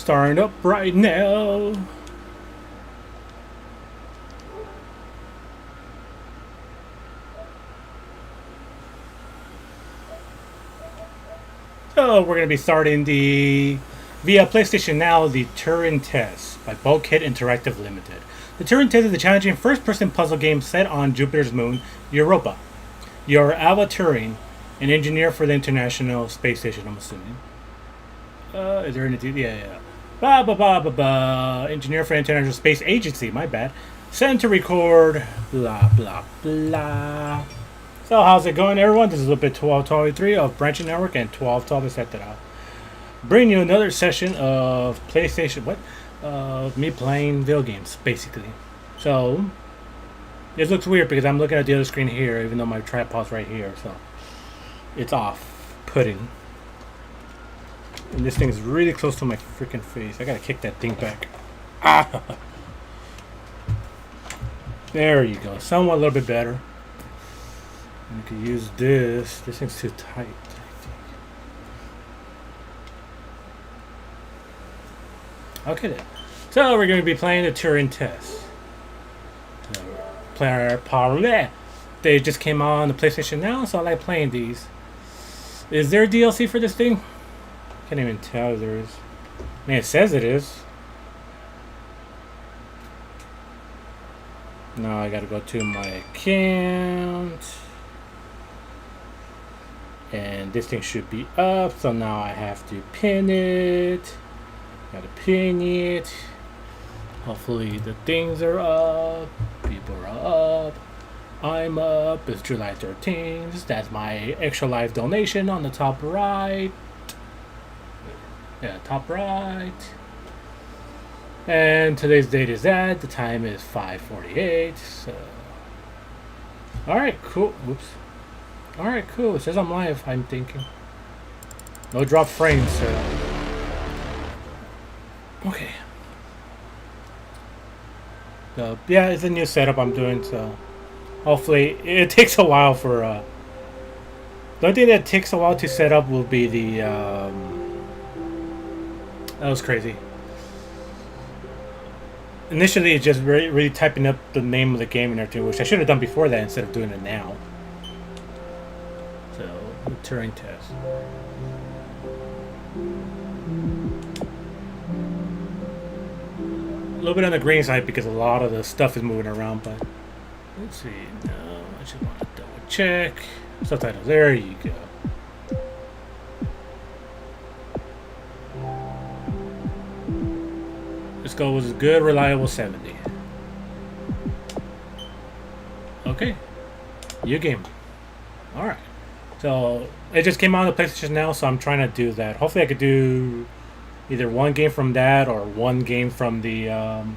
Starting up right now. So we're going to be starting via PlayStation Now, the Turing Test by Bulkhead Interactive Limited. The Turing Test is a challenging first-person puzzle game set on Jupiter's moon, Europa. You're Alva Turing, an engineer for the International Space Station, I'm assuming. Is there anything? Yeah. Engineer for the International Space Agency, my bad. Sent to record, blah, blah, blah. So how's it going, everyone? This is a bit 1223 of Branching Network, and 1212 is set that out. Bring you another session of PlayStation, me playing video games, basically. So, it looks weird because I'm looking at the other screen here, even though my tripod's right here, so it's off-putting. And this thing is really close to my freaking face. I gotta kick that thing back. Ah! There you go. Somewhat a little bit better. And you can use this. This thing's too tight, I think. Okay then. So we're going to be playing the Turing Test. They just came out on the PlayStation Now, so I like playing these. Is there DLC for this thing? Can't even tell if there is. I mean, it says it is. Now I gotta go to my account. And this thing should be up, so now I have to pin it. Gotta pin it. Hopefully the things are up. People are up. I'm up. It's July 13th. That's my extra life donation on the top right. Yeah, top right. And today's date is that. The time is 5:48. So, all right, cool. Whoops. All right, cool. It says I'm live. I'm thinking. No drop frames. So. Okay. So yeah, it's a new setup I'm doing. So hopefully it takes a while for. The only thing that takes a while to set up will be the. That was crazy. Initially, it's just really typing up the name of the game and everything, which I should have done before that instead of doing it now. So, the Turing Test. A little bit on the green side because a lot of the stuff is moving around, but let's see. No, I just want to double check. Subtitles. There you go. Let's go with a good, reliable 70. Okay. New game. Alright. So, it just came out on the PlayStation Now, so I'm trying to do that. Hopefully I could do either one game from that or one game from the... I'm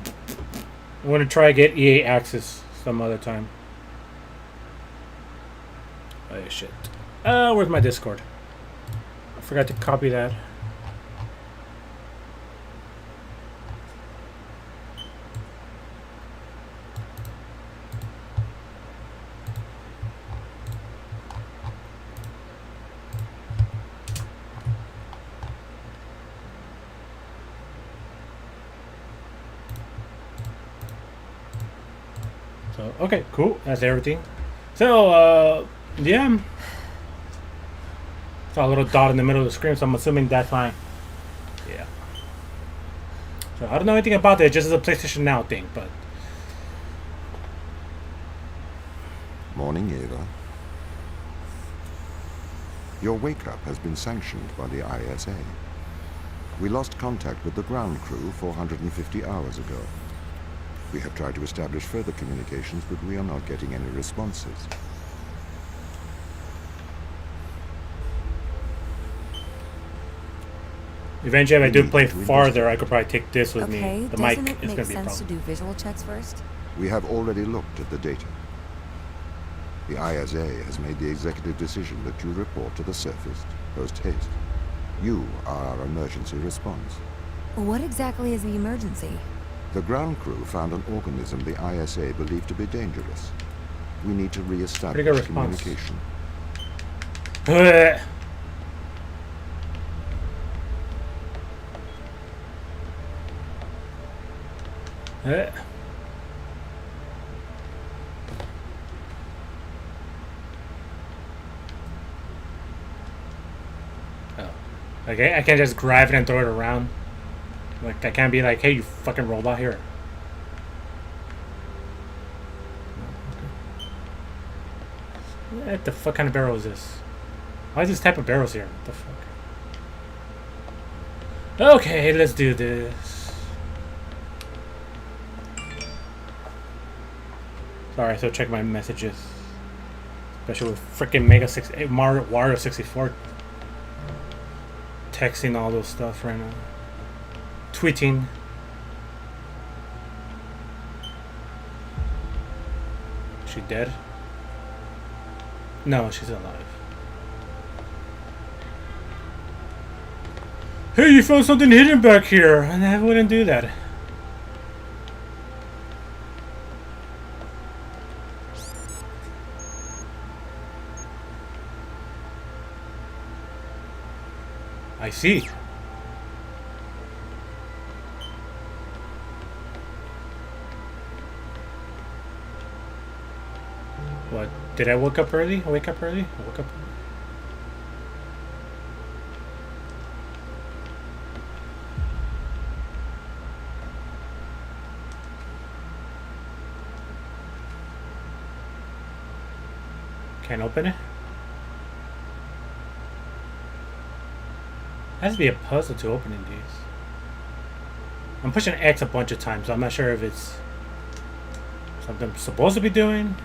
going to try to get EA Access some other time. Oh, shit. Where's my Discord? I forgot to copy that. So, okay, cool. That's everything. So, yeah. Saw a little dot in the middle of the screen, so I'm assuming that's fine. Yeah. So, I don't know anything about that. It just is a PlayStation Now thing, but... Morning, Ava. Your wake-up has been sanctioned by the ISA. We lost contact with the ground crew 450 hours ago. We have tried to establish further communications, but we are not getting any responses. Eventually, if I do play farther, I could probably take this with me. The mic doesn't is it going to make be a sense to problem. do visual checks first? We have already looked at the data. The ISA has made the executive decision that you report to the surface post-haste. You are our emergency response. What exactly is the emergency? The ground crew found an organism the ISA believed to be dangerous. We need to Pretty good re-establish response. communication. Uh. Oh. Okay, I can't just grab it and throw it around. Like, I can't be like, hey, you fucking robot, here. What the fuck kind of barrel is this? Why is this type of barrels here? What the fuck? Okay, let's do this. Sorry, so check my messages. Especially with freaking Wario 64. Texting all those stuff right now. Tweeting. Is she dead? No, she's alive. Hey, you found something hidden back here, and I wouldn't do that. I see. What? Did I wake up early? I woke up early? Can't open it? Has to be a puzzle to opening these. I'm pushing X a bunch of times, so I'm not sure if it's something I'm supposed to be doing.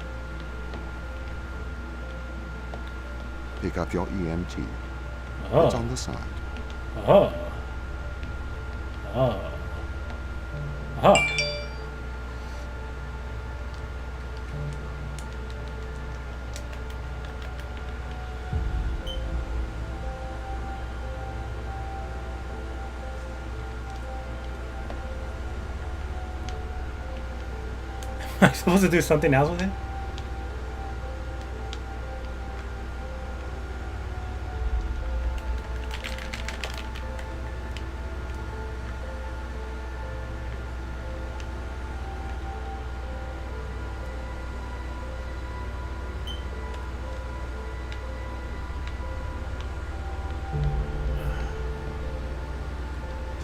Pick up your EMT. Oh. It's on the side. Oh. Oh. Oh. Am I supposed to do something else with it?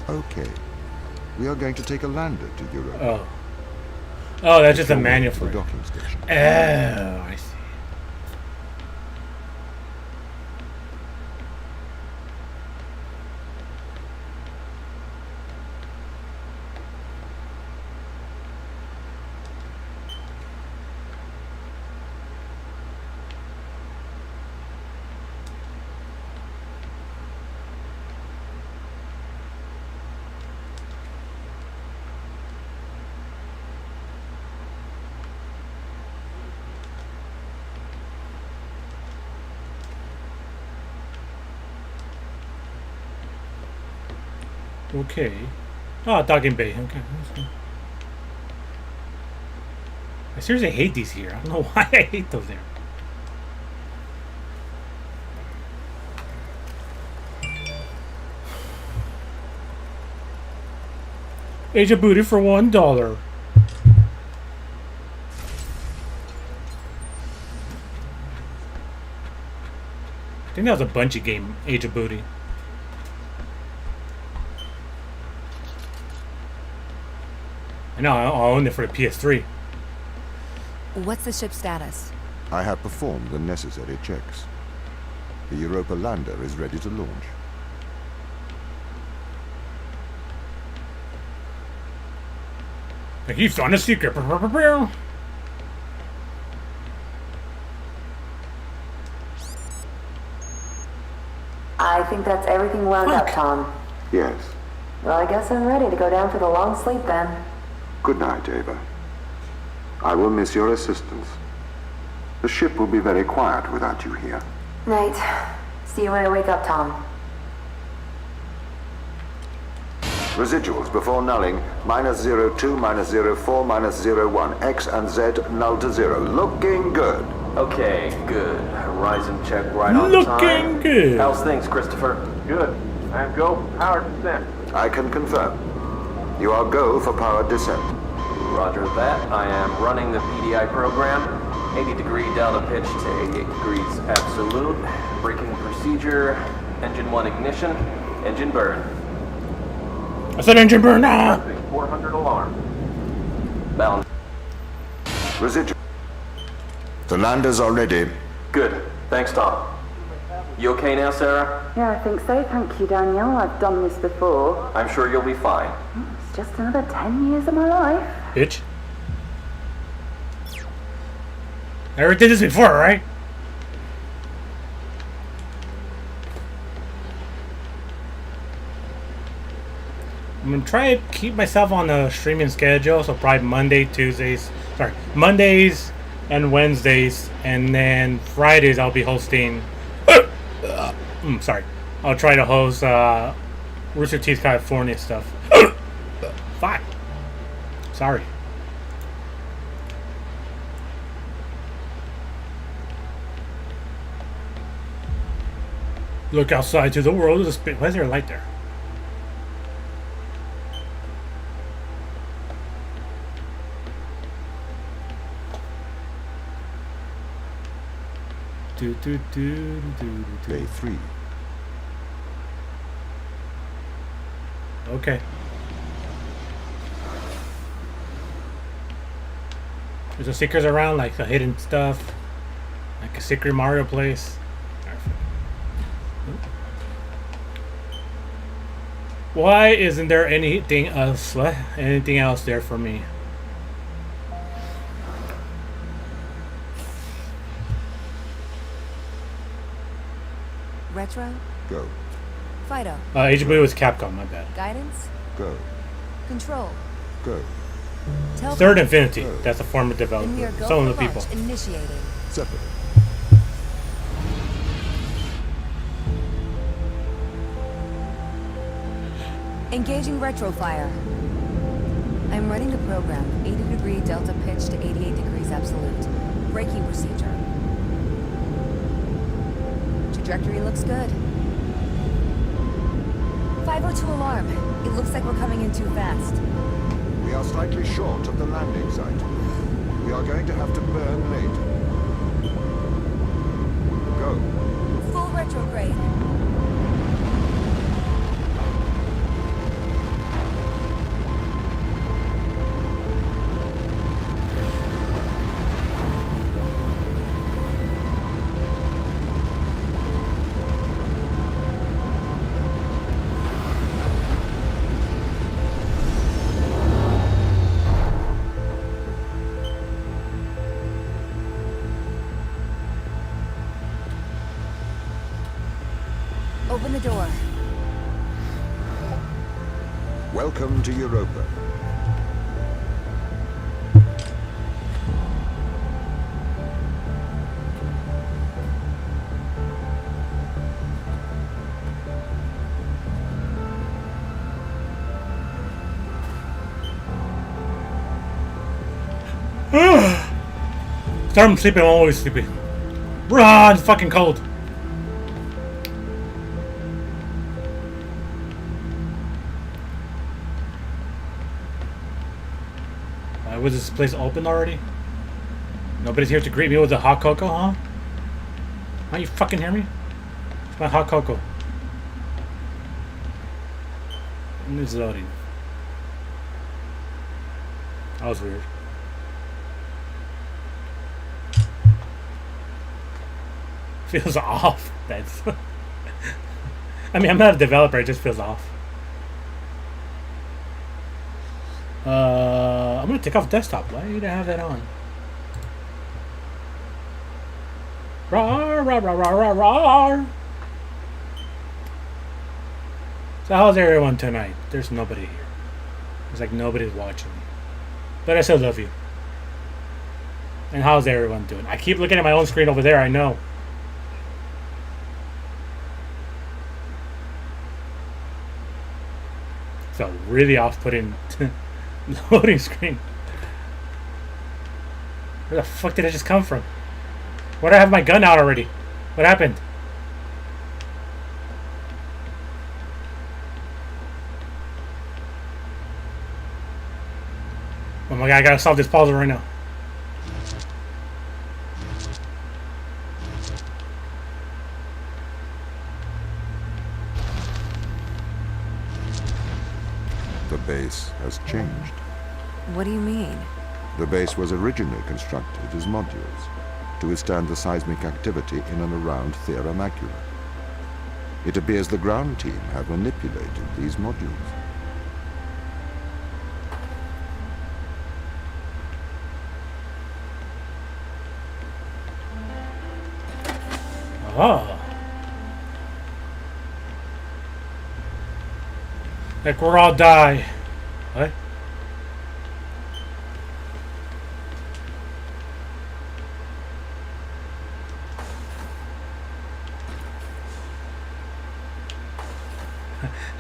Okay. We are going to take a lander to Europe. Oh. Oh, that's just a manual for the it. docking station. Oh, I see. Okay. Oh, docking bay. Okay. That's good. I seriously hate these here. I don't know why I hate those there. Age of booty for $1. I think that was a Bungie game, Age of Booty. I know, I owned it for the PS3. What's the ship's status? I have performed the necessary checks. The Europa lander is ready to launch. Like he's on a secret. I think that's everything wound up, Tom. Yes. Well, I guess I'm ready to go down for the long sleep then. Good night, Ava. I will miss your assistance. The ship will be very quiet without you here. Night. See you when I wake up, Tom. Residuals before nulling, -02, -04, -01. X and Z null to 0. Looking good. Okay, good. Horizon check right on time. Looking good. How's things, Christopher? Good. I am go for power descent. I can confirm. You are go for powered descent. Roger that. I am running the PDI program. 80-degree delta pitch to 88 degrees absolute. Braking procedure. Engine 1 ignition. Engine burn. I said engine burn now! 400 alarm. Balance. Residual. The landers are ready. Good. Thanks, Tom. You okay now, Sarah? Yeah, I think so. Thank you, Daniel. I've done this before. I'm sure you'll be fine. It's just another 10 years of my life. Bitch. I already did this before, right? I'm gonna try to keep myself on a streaming schedule, so probably Mondays and Wednesdays, and then Fridays I'll be hosting. Sorry, I'll try to host Rooster Teeth California stuff. Fuck. Sorry. Look outside to the world of the space. Why is there a light there? Day 3. Okay. There's a secrets around, like the hidden stuff, like a secret Mario place. Why isn't there anything else there for me? Retro? Go. Fido. HB was Capcom, my bad. Guidance? Go. Control. Go. Third Infinity, that's a form of And we development. are go Some of for the people. launch initiating. Separate. Engaging retrofire. I'm running the program. 80-degree delta pitch to 88 degrees absolute. Braking procedure. Trajectory looks good. 502 alarm. It looks like we're coming in too fast. We are slightly short of the landing site. We are going to have to burn late. Go. Full retrograde. Open the door. Welcome to Europa. Start sleeping, I'm always sleepy. Rah, it's fucking cold. Was this place open already? Nobody's here to greet me with a hot cocoa, huh? Can't you fucking hear me? It's my hot cocoa. And it's loading. That was weird. Feels off. That's. I mean, I'm not a developer. It just feels off. I'm gonna take off desktop. Why do you have that on? Rawr, rawr, rawr, rawr, rawr. So how's everyone tonight? There's nobody here. It's like nobody's watching me. But I still love you. And how's everyone doing? I keep looking at my own screen over there, I know. Felt really off-putting. Loading screen. Where the fuck did I just come from? Why do I have my gun out already? What happened? Oh my god, I gotta solve this puzzle right now. The base has changed. What do you mean? The base was originally constructed as modules to withstand the seismic activity in and around Thera Macula. It appears the ground team have manipulated these modules. Oh. Like we're all die. What?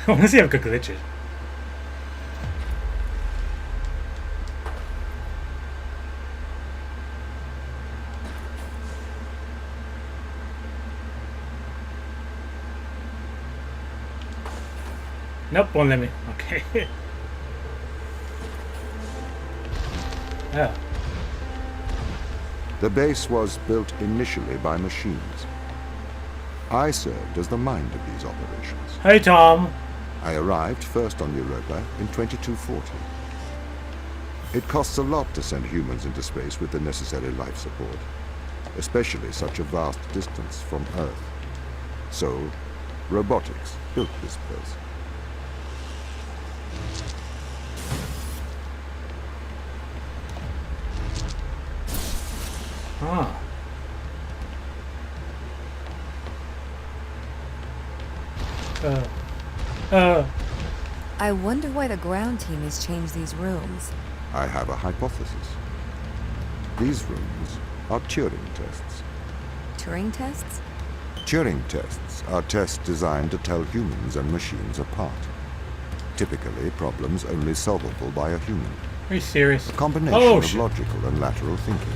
I want to see how good glitch is. Nope, won't let me. Okay. Oh. The base was built initially by machines. I served as the mind of these operations. Hey, Tom. I arrived first on Europa in 2240. It costs a lot to send humans into space with the necessary life support, especially such a vast distance from Earth. So, robotics built this place. Huh. I wonder why the ground team has changed these rooms. I have a hypothesis. These rooms are Turing tests. Turing tests? Turing tests are tests designed to tell humans and machines apart. Typically, problems only solvable by a human. Are you serious? A combination Oh, of shit. logical and lateral thinking.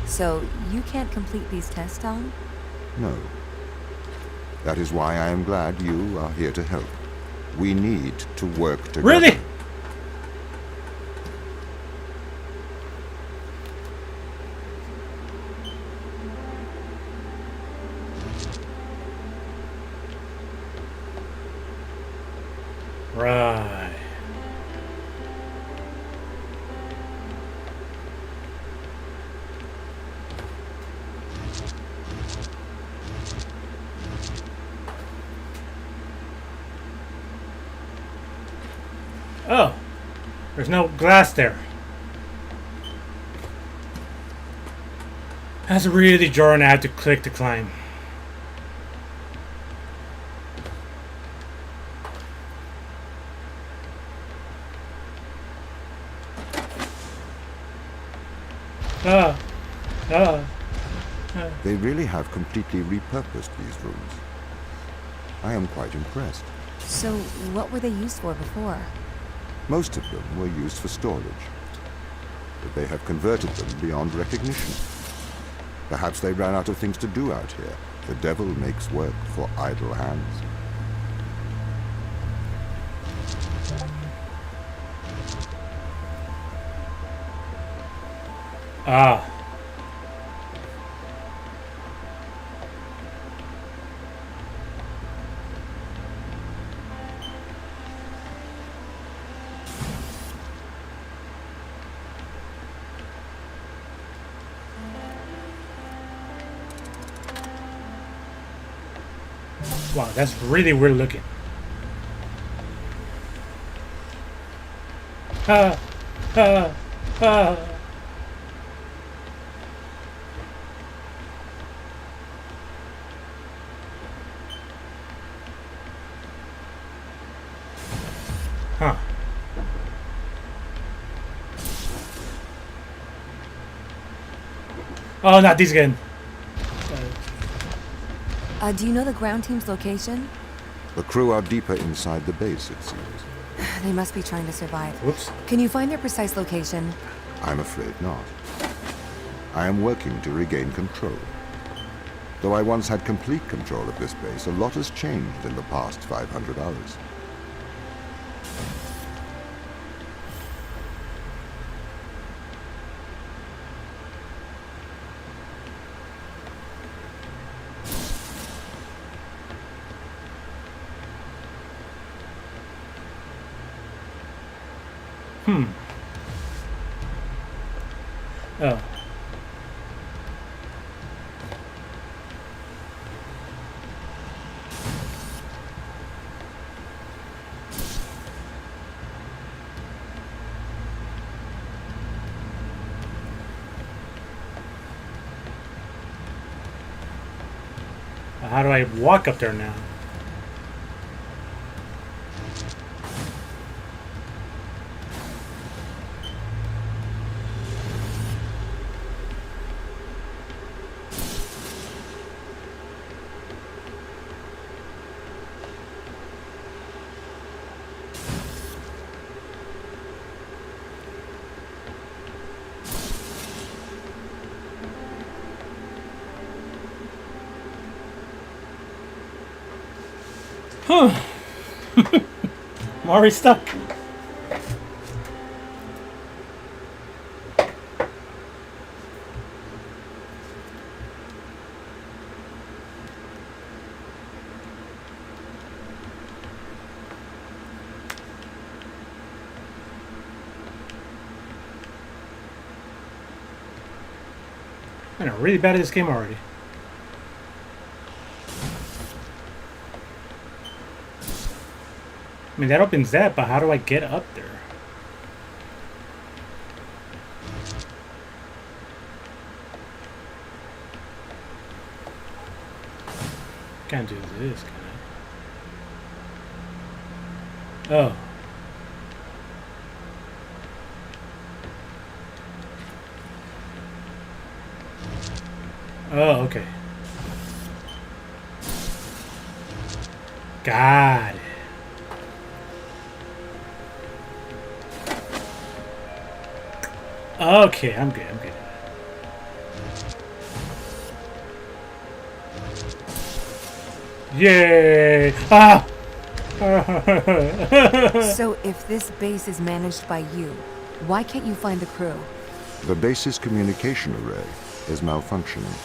So, you can't complete these tests, Tom? No. That is why I am glad you are here to help. We need to work together. Really? Right. Oh, there's no glass there. That's really jarring. I had to click to climb. They really have completely repurposed these rooms. I am quite impressed. So, what were they used for before? Most of them were used for storage, but they have converted them beyond recognition. Perhaps they ran out of things to do out here. The devil makes work for idle hands. Ah. Wow, that's really weird looking. Ah, ah, ah. Huh. Oh, not these again. Do you know the ground team's location? The crew are deeper inside the base, it seems. They must be trying to survive. Whoops. Can you find their precise location? I'm afraid not. I am working to regain control. Though I once had complete control of this base, a lot has changed in the past 500 hours. Oh. How do I walk up there now? Huh. I'm already stuck. I'm really bad at this game already. I mean, that opens that, but how do I get up there? Can't do this, can I? Oh. Oh, okay. Got it. Okay, I'm good, I'm good. Yay! Ah! So if this base is managed by you, why can't you find the crew? The base's communication array is malfunctioning.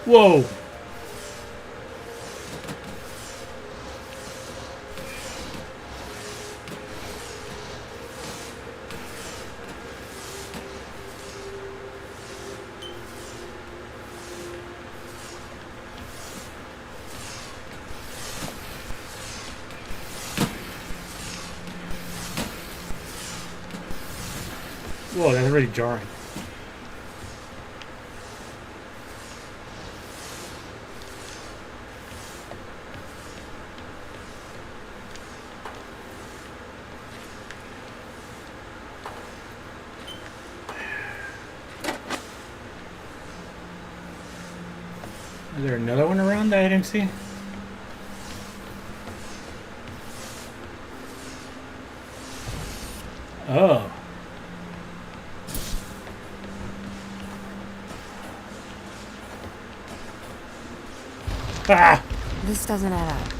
Whoa! Whoa, that's really jarring. Is there another one around that I didn't see? Oh. Ah! This doesn't add up.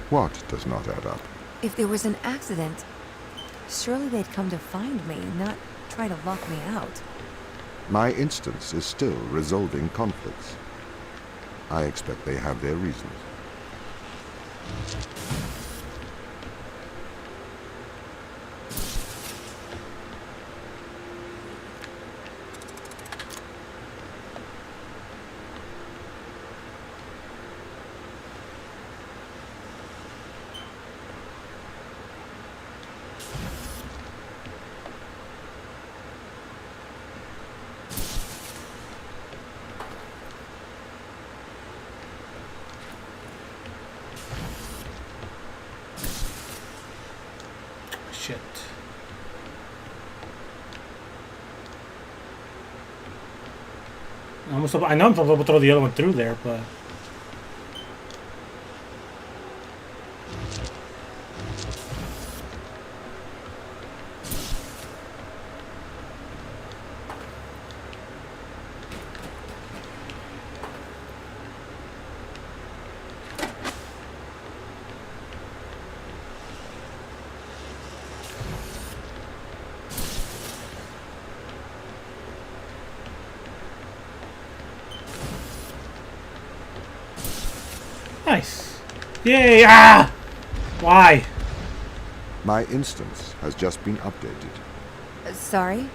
What does not add up? If there was an accident, surely they'd come to find me, not try to lock me out. My instance is still resolving conflicts. I expect they have their reasons. Shit. I know I'm supposed to throw the other one through there, but... Nice. Yay! Ah! Why? My instance has just been updated. Sorry?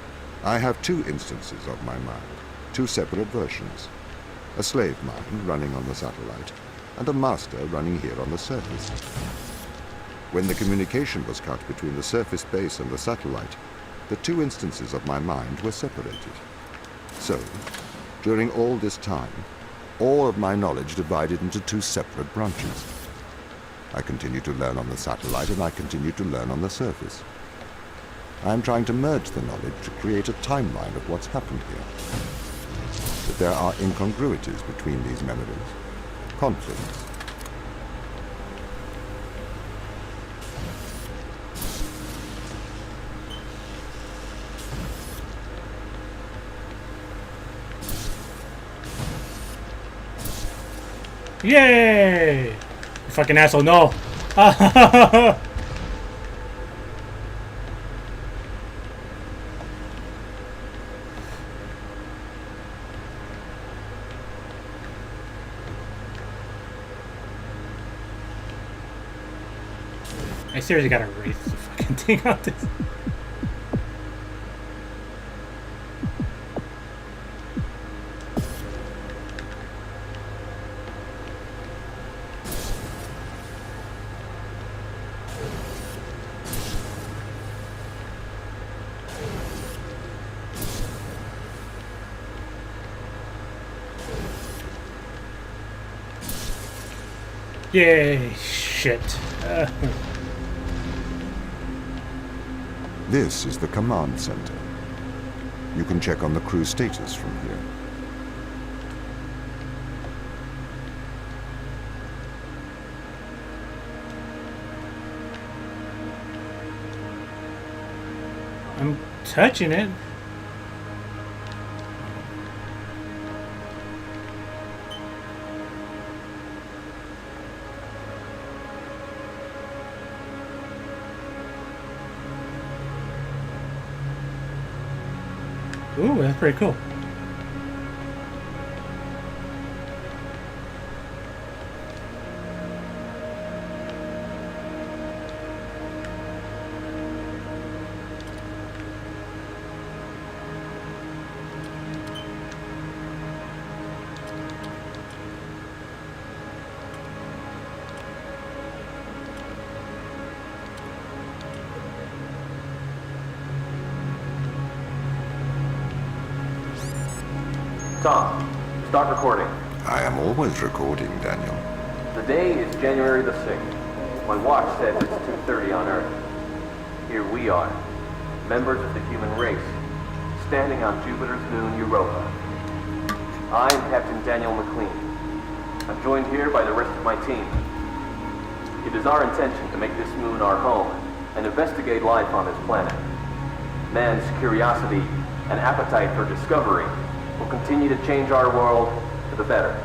I have two instances of my mind, two separate versions. A slave mind running on the satellite, and a master running here on the surface. When the communication was cut between the surface base and the satellite, the two instances of my mind were separated. So, during all this time, all of my knowledge divided into two separate branches. I continue to learn on the satellite, and I continue to learn on the surface. I am trying to merge the knowledge to create a timeline of what's happened here. But there are incongruities between these memories, conflicts. Yay! You fucking asshole, no! I seriously gotta erase the fucking thing on this. Yay, shit. This is the command center. You can check on the crew status from here. I'm touching it. Ooh, that's pretty cool. Tom, start recording. I am always recording, Daniel. The day is January the 6th. My watch says it's 2:30 on Earth. Here we are, members of the human race, standing on Jupiter's moon Europa. I am Captain Daniel McLean. I'm joined here by the rest of my team. It is our intention to make this moon our home and investigate life on this planet. Man's curiosity and appetite for discovery will continue to change our world for the better.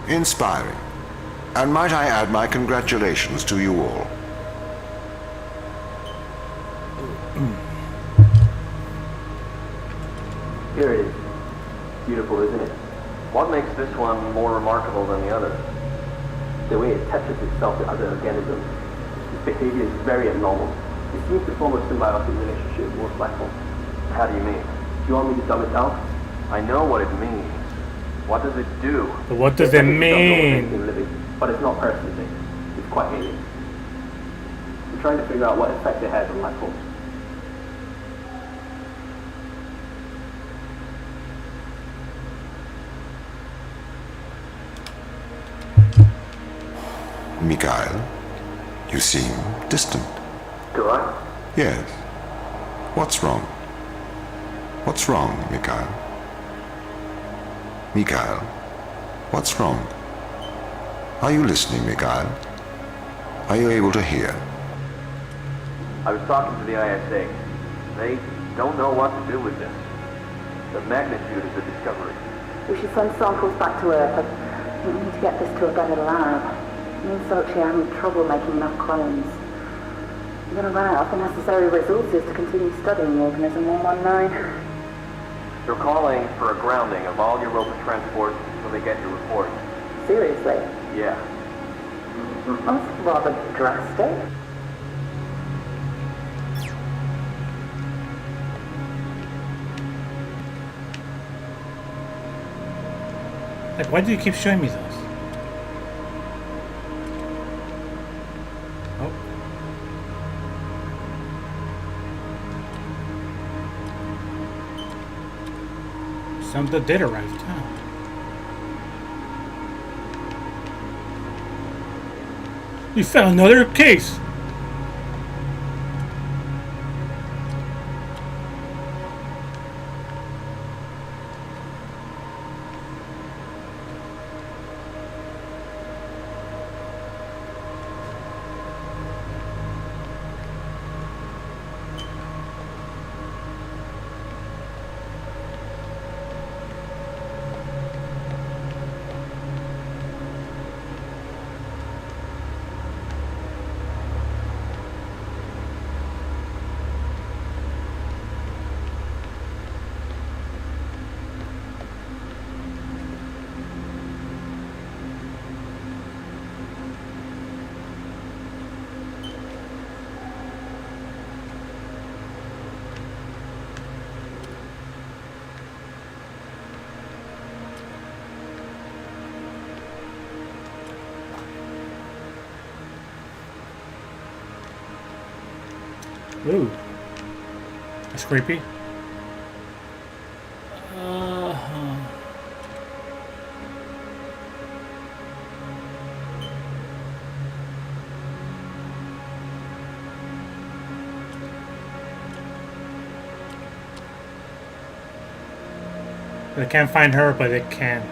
Inspiring. And might I add my congratulations to you all. Here it is. Beautiful, isn't it? What makes this one more remarkable than the others? The way it attaches itself to other organisms. Its behavior is very abnormal. It seems to form a symbiotic relationship with most life forms. How do you mean? Do you want me to dumb it down? I know what it means. What does it do? But what does it mean? Living, but it's not Earth-living. It's quite alien. We're trying to figure out what effect it has on life forms. Mikhail, you seem distant. Do I? Yes. What's wrong? What's wrong, Mikhail? Mikhail, what's wrong? Are you listening, Mikhail? Are you able to hear? I was talking to the ISA. They don't know what to do with this. The magnitude of the discovery. We should send samples back to Earth, but we need to get this to a better lab. Me and Sochi are having trouble making enough clones. We're going to run out of the necessary resources to continue studying organism 119. They're calling for a grounding of all Europa transport until they get your report. Seriously? Yeah. That's rather drastic. Like, why do you keep showing me those? Oh. Something did arrive, huh? You found another case! Ooh. That's creepy. They can't find her, but they can't.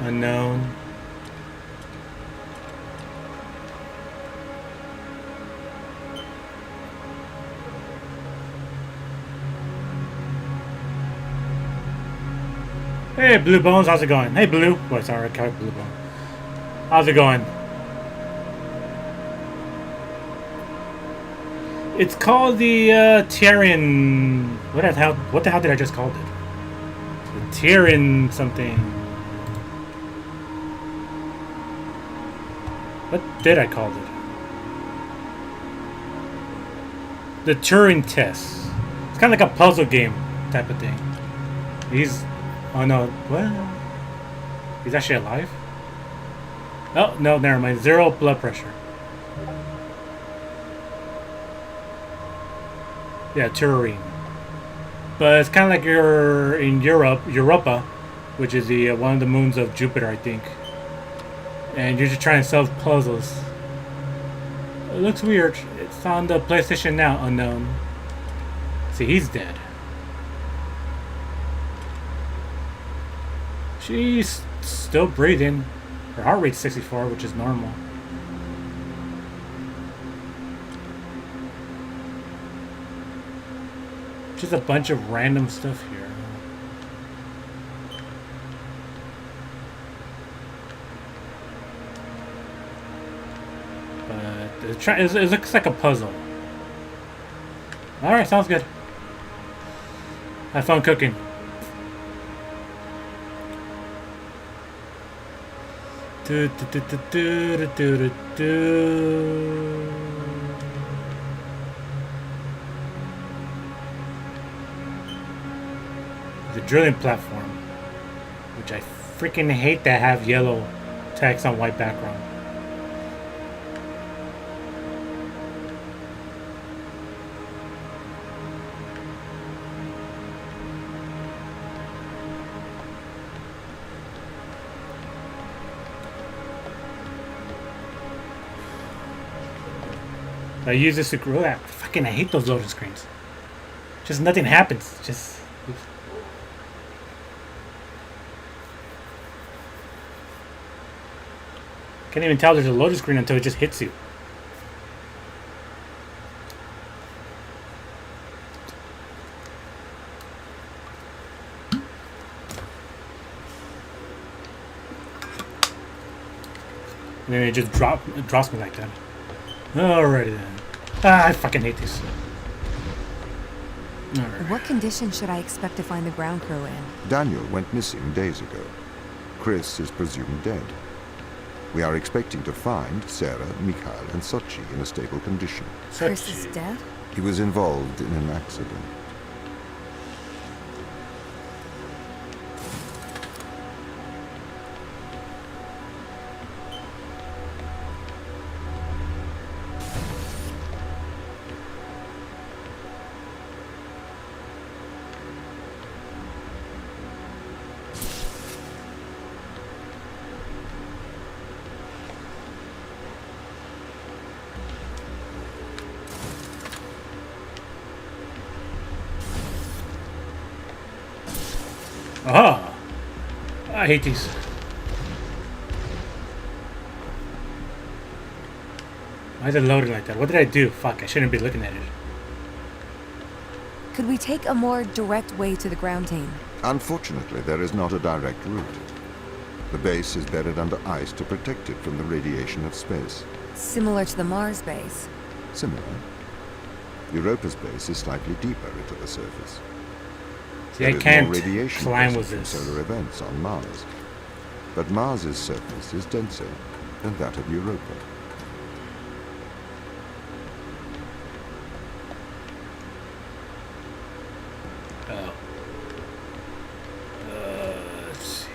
Unknown. Hey, Blue Bones, how's it going? Hey, Blue. Oh, sorry, I called Blue Bone. How's it going? It's called the Turing. What the hell did I just call it? The Turing something. What did I call it? The Turing Test. It's kind of like a puzzle game type of thing. Oh no, what? He's actually alive? Oh, no, never mind. 0 blood pressure. Yeah, Turing. But it's kind of like you're in Europa, which is the one of the moons of Jupiter, I think. And you're just trying to solve puzzles. It looks weird. It's on the PlayStation Now, unknown. See, he's dead. She's still breathing. Her heart rate's 64, which is normal. Just a bunch of random stuff here. But it looks like a puzzle. Alright, sounds good. Have fun cooking. Do, do, do, do, do, do, do, do. The drilling platform, which I freaking hate to have yellow text on white background. I use this to grow that. Fucking, I hate those loading screens. Just nothing happens. Just. Can't even tell there's a loading screen until it just hits you. And then it just drops me like that. Alrighty then. I fucking hate this. Alright. What condition should I expect to find the ground crew in? Daniel went missing days ago. Chris is presumed dead. We are expecting to find Sarah, Mikhail, and Sochi in a stable condition. Chris is dead? He was involved in an accident. Ah, I hate these. Why is it loading like that? What did I do? Fuck, I shouldn't be looking at it. Could we take a more direct way to the ground team? Unfortunately, there is not a direct route. The base is buried under ice to protect it from the radiation of space. Similar to the Mars base. Similar. Europa's base is slightly deeper into the surface. See, I There is can't more radiation climb present with from this. solar events on Mars. But Mars's surface is denser than that of Europa. Oh. Let's see.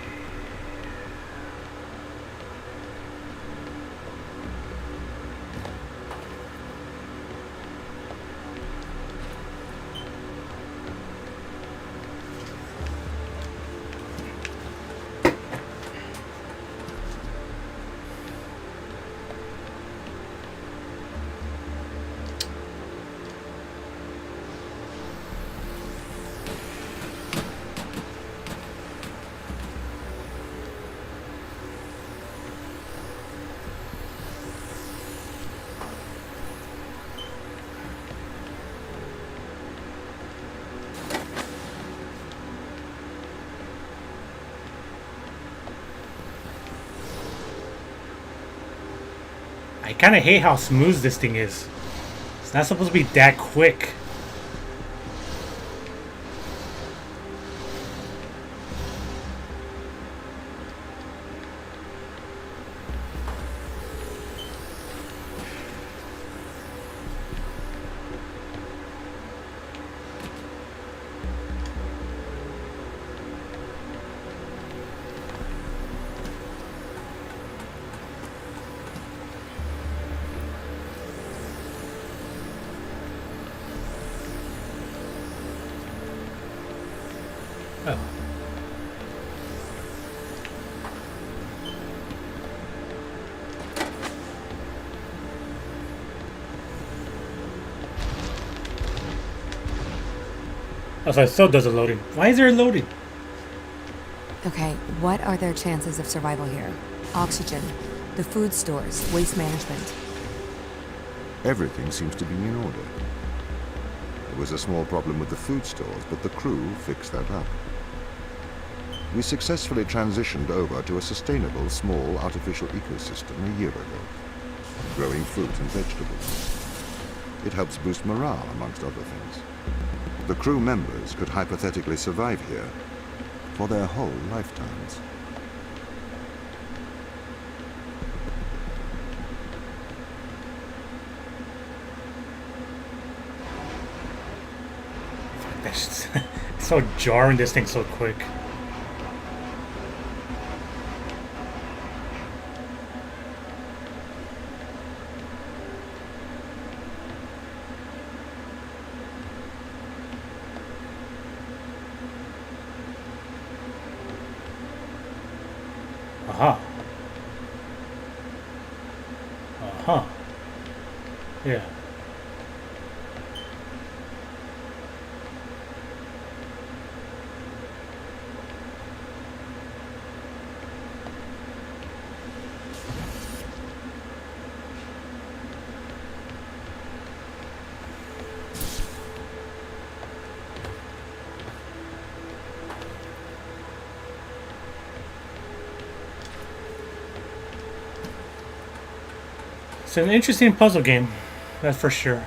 I kind of hate how smooth this thing is. It's not supposed to be that quick. Oh. Oh, so it still does a loading. Why is there a loading? Okay, what are their chances of survival here? Oxygen, the food stores, waste management. Everything seems to be in order. There was a small problem with the food stores, but the crew fixed that up. We successfully transitioned over to a sustainable, small, artificial ecosystem a year ago, growing fruit and vegetables. It helps boost morale, amongst other things. The crew members could hypothetically survive here for their whole lifetimes. That's it's so jarring, this thing so quick. Aha. Uh-huh. Yeah. It's an interesting puzzle game, that's for sure.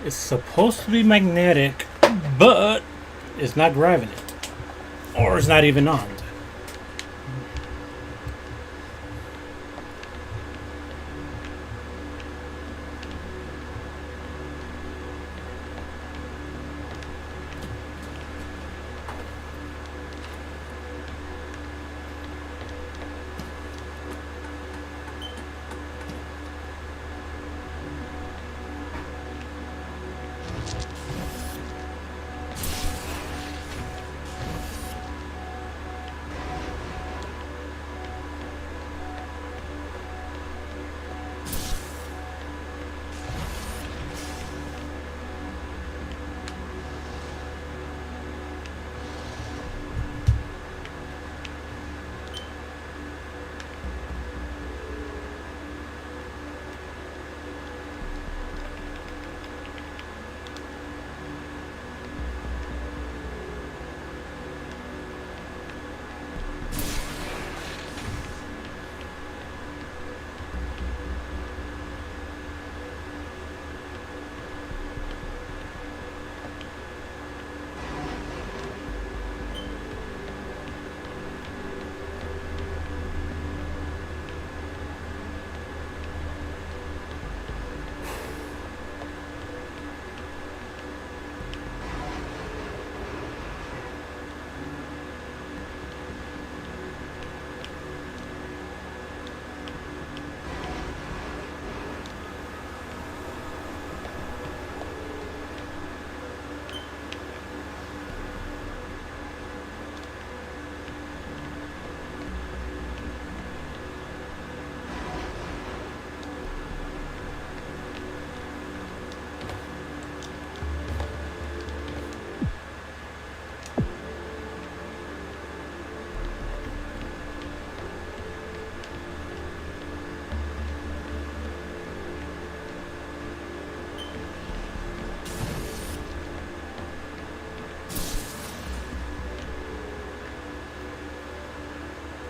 It's supposed to be magnetic, but it's not gravity. Or it's not even on.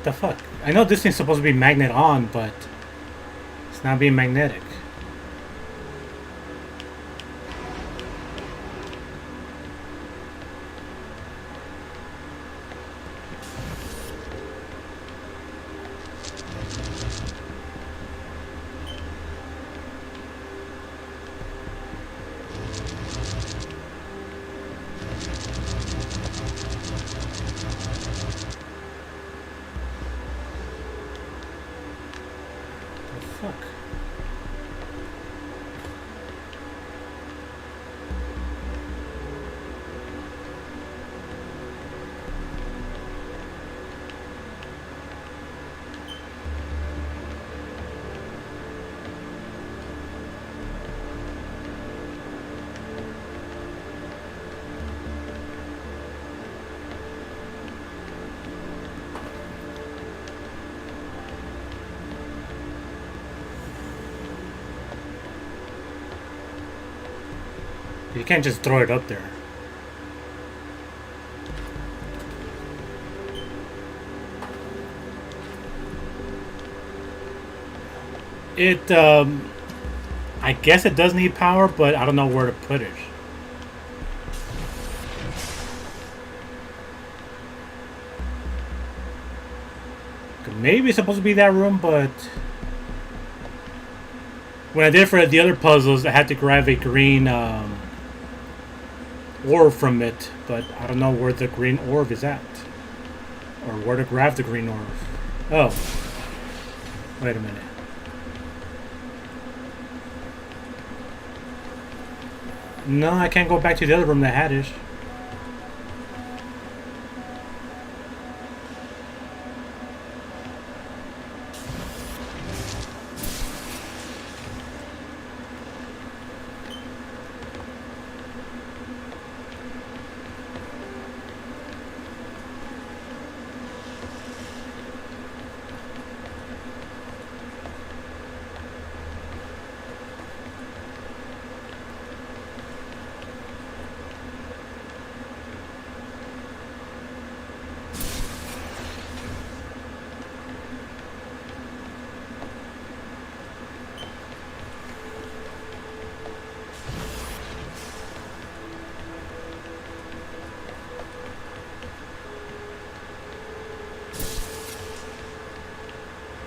The fuck? I know this thing's supposed to be magnet on, but it's not being magnetic. Fuck. You can't just throw it up there. It, I guess it does need power, but I don't know where to put it. Maybe it's supposed to be that room, but when I did for the other puzzles, I had to grab a green orb from it, but I don't know where the green orb is at, or where to grab the green orb. Oh, wait a minute. No, I can't go back to the other room that had it.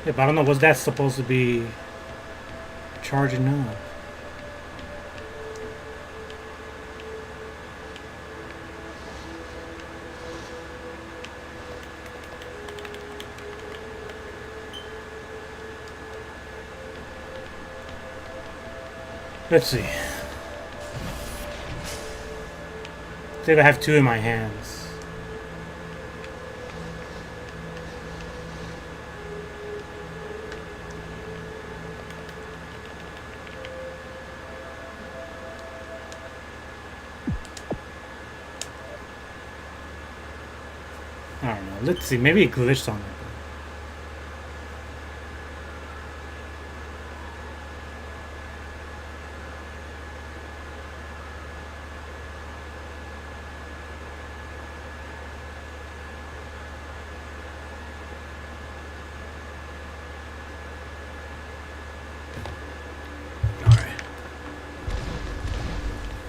Yeah, but I don't know, was that supposed to be charging up? Let's see. See if I have two in my hands. I don't know. Let's see. Maybe it glitched on it.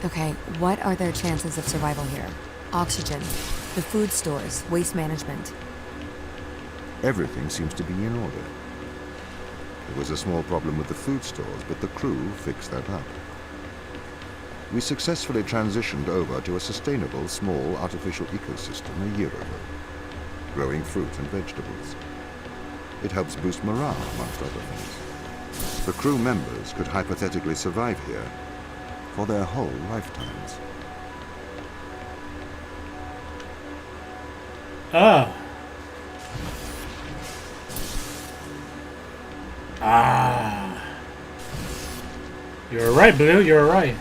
Okay, what are their chances of survival here? Oxygen, the food stores, waste management. Everything seems to be in order. There was a small problem with the food stores, but the crew fixed that up. We successfully transitioned over to a sustainable, small, artificial ecosystem a year ago, growing fruit and vegetables. It helps boost morale, amongst other things. The crew members could hypothetically survive here for their whole lifetimes. Ah. Ah. You're right, Blue. You're right.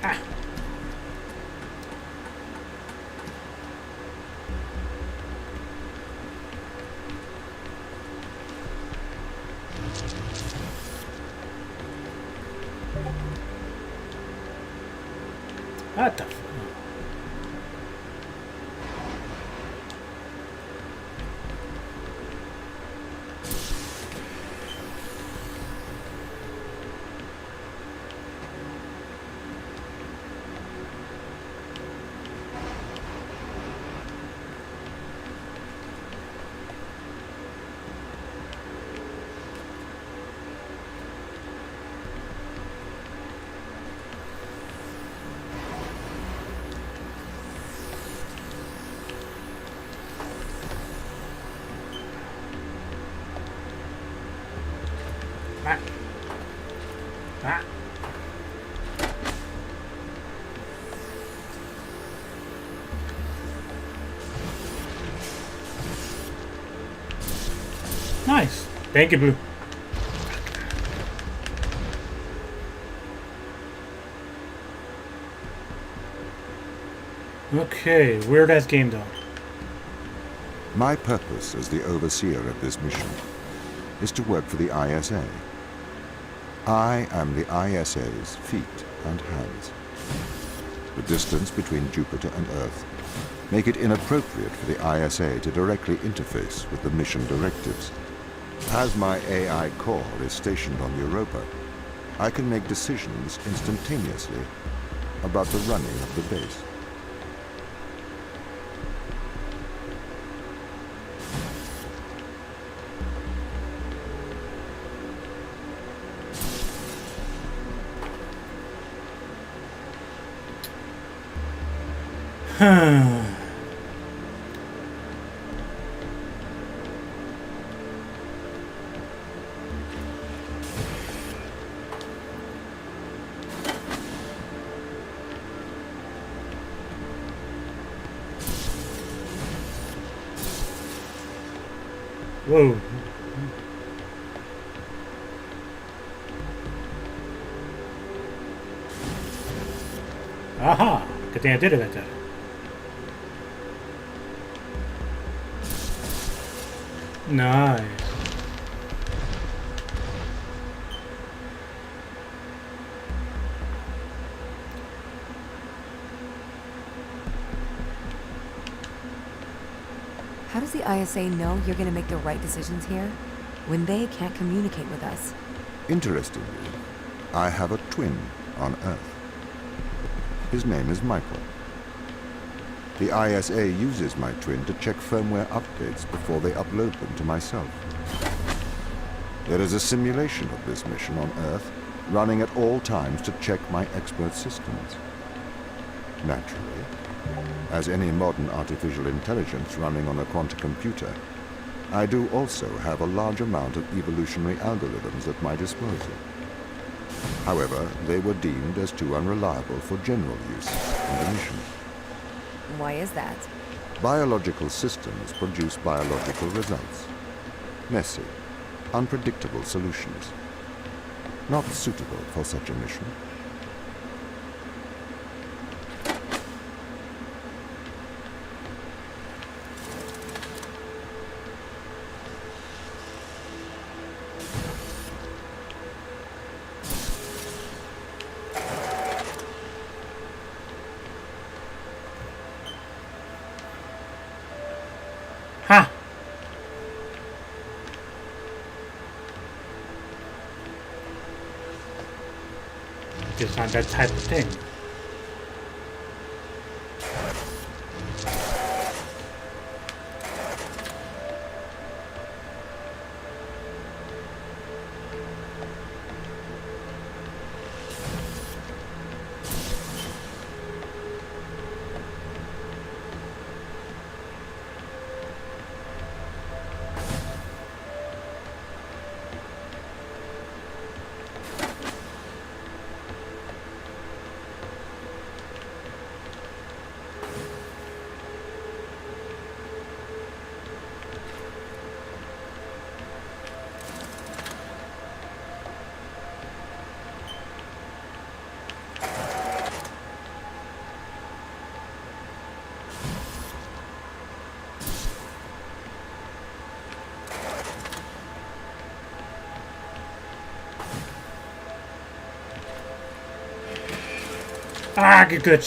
Ah. What the fuck? Ah. Ah. Nice. Thank you, Blue. Okay, weird ass game though. My purpose as the overseer of this mission is to work for the ISA. I am the ISA's feet and hands. The distance between Jupiter and Earth make it inappropriate for the ISA to directly interface with the mission directives. As my AI core is stationed on Europa, I can make decisions instantaneously about the running of the base. Whoa. Aha! Good thing I did it like that. Nice. How does the ISA know you're gonna make the right decisions here? when they can't communicate with us? Interestingly, I have a twin on Earth. His name is Michael. The ISA uses my twin to check firmware updates before they upload them to myself. There is a simulation of this mission on Earth, running at all times to check my expert systems. Naturally, as any modern artificial intelligence running on a quantum computer, I do also have a large amount of evolutionary algorithms at my disposal. However, they were deemed as too unreliable for general use on the mission. Why is that? Biological systems produce biological results. Messy, unpredictable solutions. Not suitable for such a mission. Ha! Just not that type of thing. Ah, good.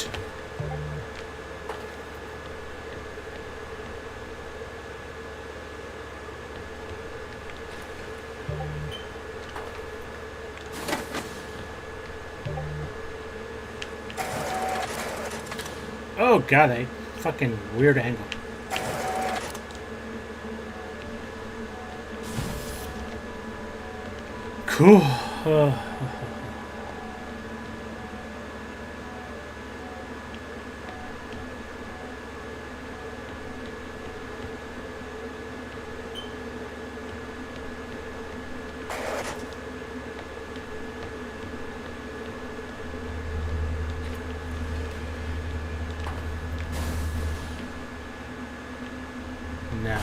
Oh god, a fucking weird angle. Cool. Now.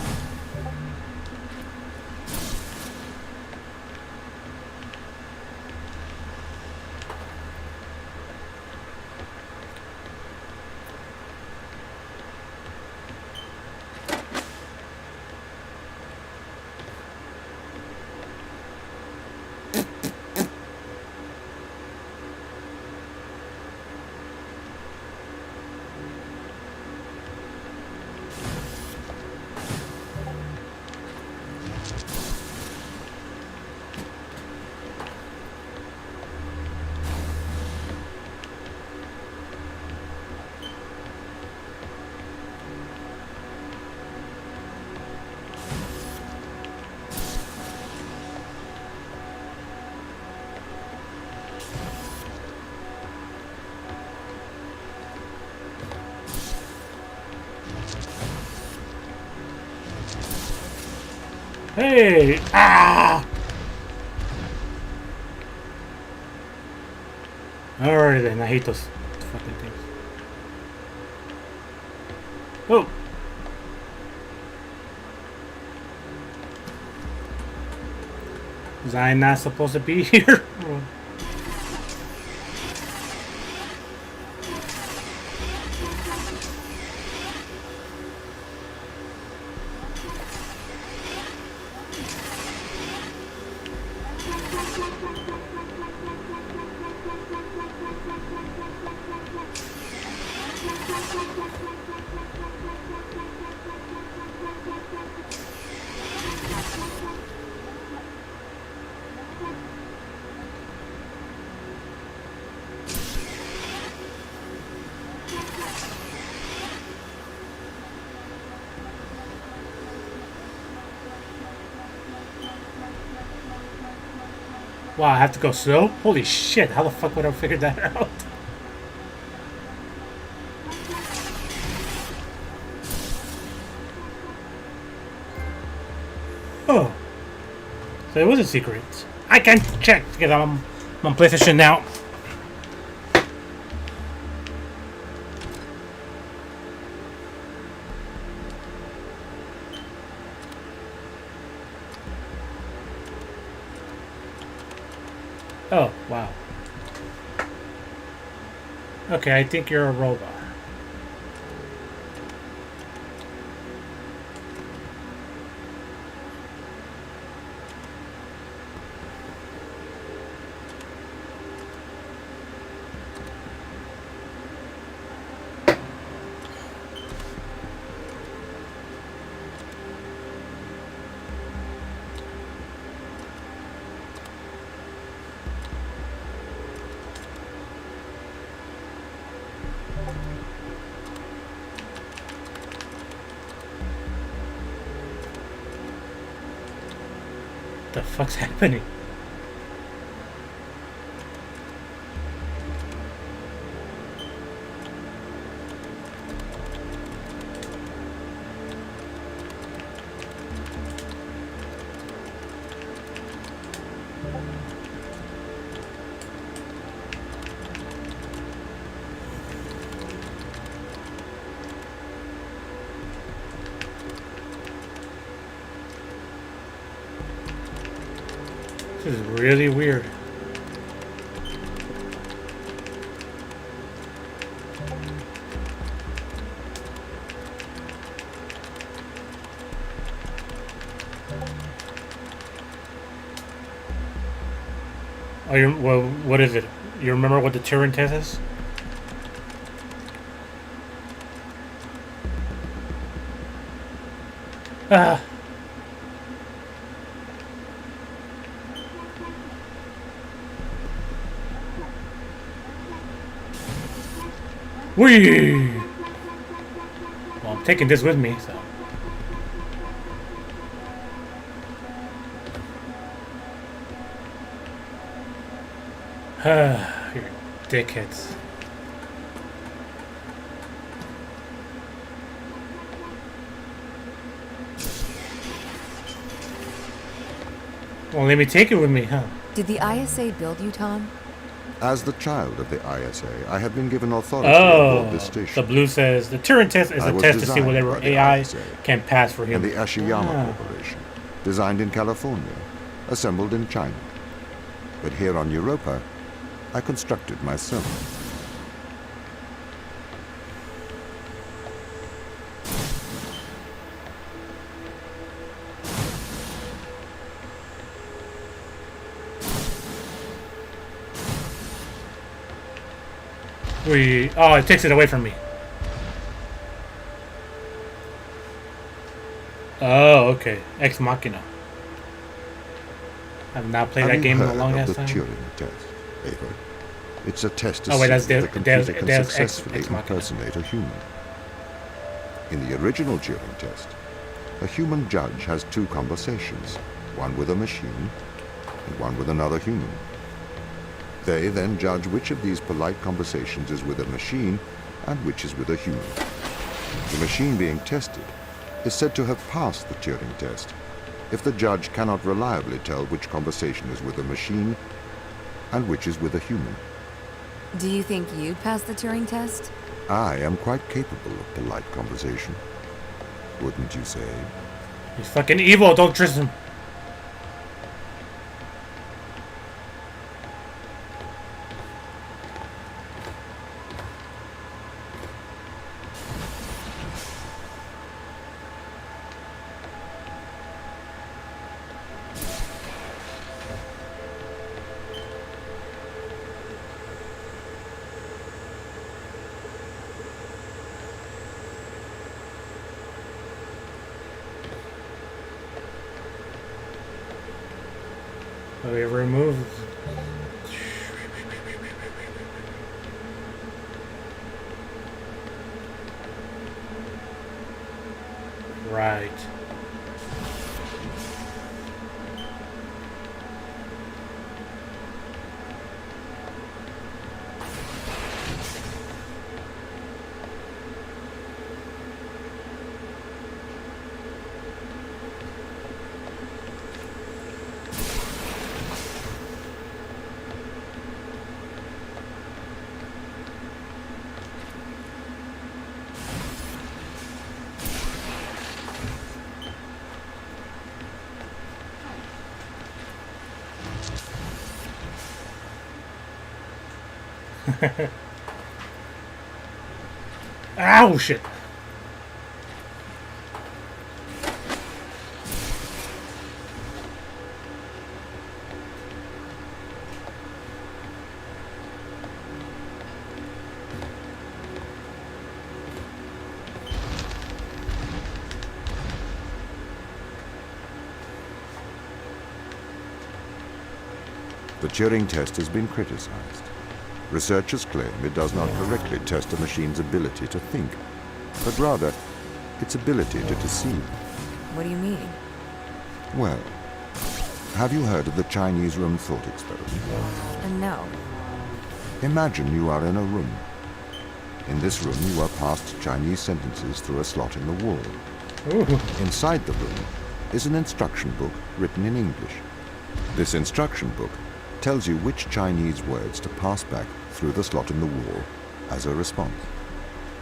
Hey! Ah! Alright then, I hate those fucking things. Oh! Was I not supposed to be here? Wow, I have to go slow? Holy shit, how the fuck would I have figured that out? Oh. So it was a secret. I can check because I'm on PlayStation now. Oh, wow. Okay, I think you're a robot. What the fuck's happening? This is really weird. Oh, well, what is it? You remember what the Turing Test is? Ah. Whee! Well, I'm taking this with me, so. You're dickheads. Well, let me take it with me, huh? Did the ISA build you, Tom? As the child of the ISA, I have been given authority on board this The station. blue says the Turing Test is I a was test to see designed whether by the AI ISA can pass for and humans. the Ashiyama Corporation, designed in California, assembled in China. But here on Europa, I constructed myself. Oh, it takes it away from me. Oh, okay. Ex Machina. I've not played that Have you game in a heard long of ass the time. Turing Test, Ava? It's a test to Oh, wait, see that's if Deus- the computer Deus- can Deus Ex- successfully Ex Machina. impersonate a human. In the original Turing Test, a human judge has two conversations, one with a machine and one with another human. They then judge which of these polite conversations is with a machine and which is with a human. The machine being tested is said to have passed the Turing Test if the judge cannot reliably tell which conversation is with a machine and which is with a human. Do you think you'd pass the Turing test? I am quite capable of polite conversation. Wouldn't you say? He's fucking evil, don't trust him. So we remove. Right. Ow, shit. The Turing test has been criticized. Researchers claim it does not correctly test a machine's ability to think, but rather its ability to deceive. What do you mean? Well, have you heard of the Chinese room thought experiment? No. Imagine you are in a room. In this room, you are passed Chinese sentences through a slot in the wall. Ooh. Inside the room is an instruction book written in English. This instruction book tells you which Chinese words to pass back through the slot in the wall as a response.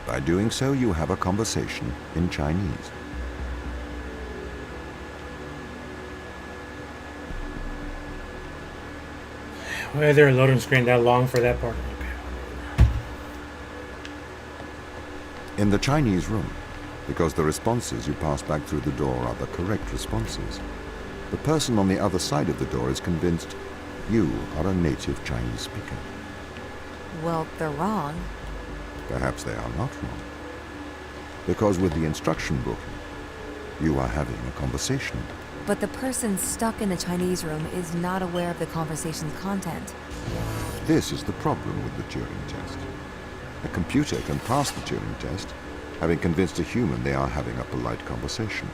By doing so, you have a conversation in Chinese. Why is there a loading screen that long for that part? Okay. In the Chinese room, because the responses you pass back through the door are the correct responses, the person on the other side of the door is convinced you are a native Chinese speaker. Well, they're wrong. Perhaps they are not wrong. Because with the instruction book, you are having a conversation. But the person stuck in the Chinese room is not aware of the conversation's content. This is the problem with the Turing test. A computer can pass the Turing test, having convinced a human they are having a polite conversation,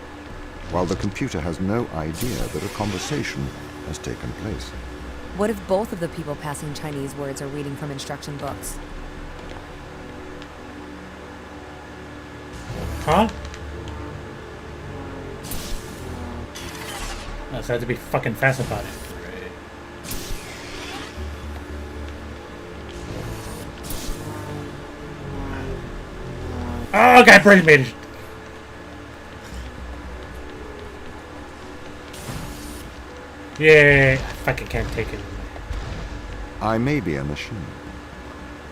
while the computer has no idea that a conversation has taken place. What if both of the people passing Chinese words are reading from instruction books? Huh? Oh, so I have to be fucking fast about it. Oh, okay, pretty made it. Yeah, I fucking can't take it. I may be a machine,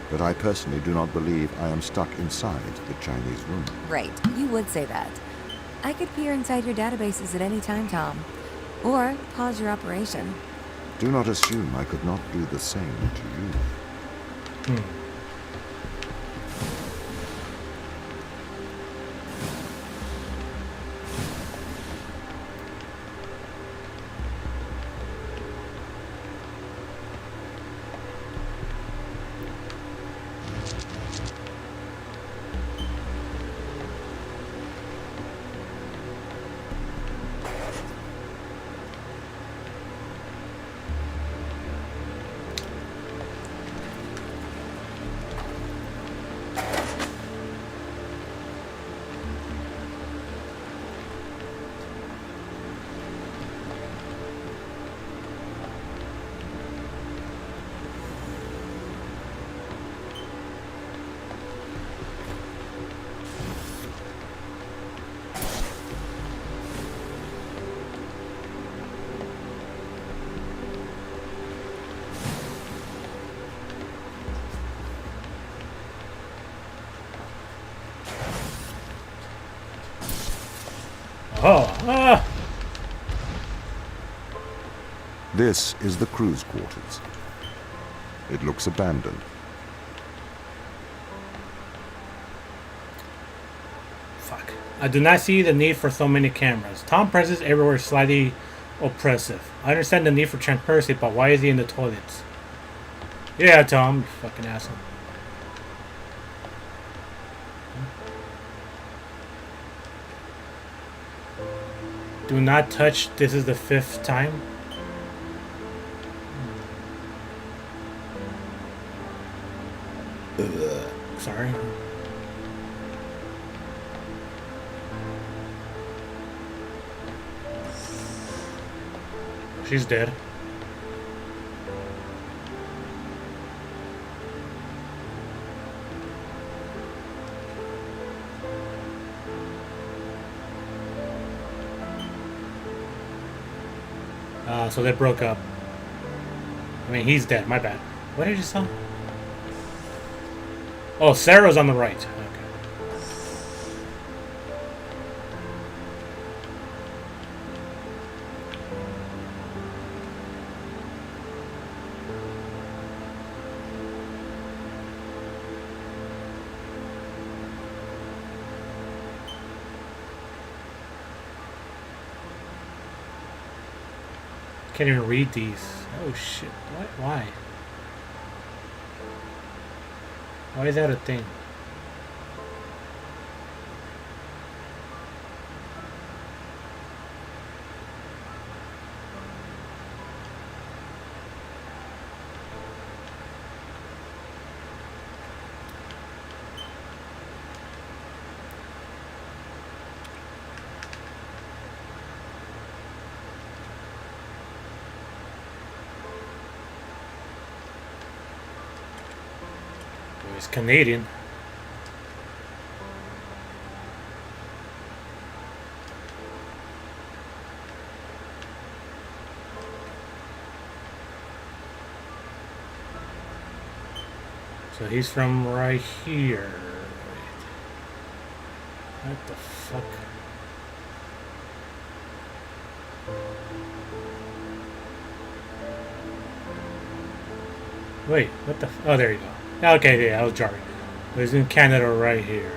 but I personally do not believe I am stuck inside the Chinese room. Right, you would say that. I could peer inside your databases at any time, Tom. Or pause your operation. Do not assume I could not do the same to you. Oh, ah! This is the crew's quarters. It looks abandoned. Fuck. I do not see the need for so many cameras. Tom presence everywhere is slightly oppressive. I understand the need for transparency, but why is he in the toilets? Yeah, Tom, you fucking asshole. Do not touch. This is the 5th time. Sorry. She's dead. So they broke up. I mean, he's dead. My bad. What did you say? Oh, Sarah's on the right. Okay. Can't even read these. Oh shit. What? Why? Why is that a thing? Oh, he's Canadian. So he's from right here. What the fuck? Wait, what the oh, there you go. Okay, yeah, I was jarring. He's in Canada right here.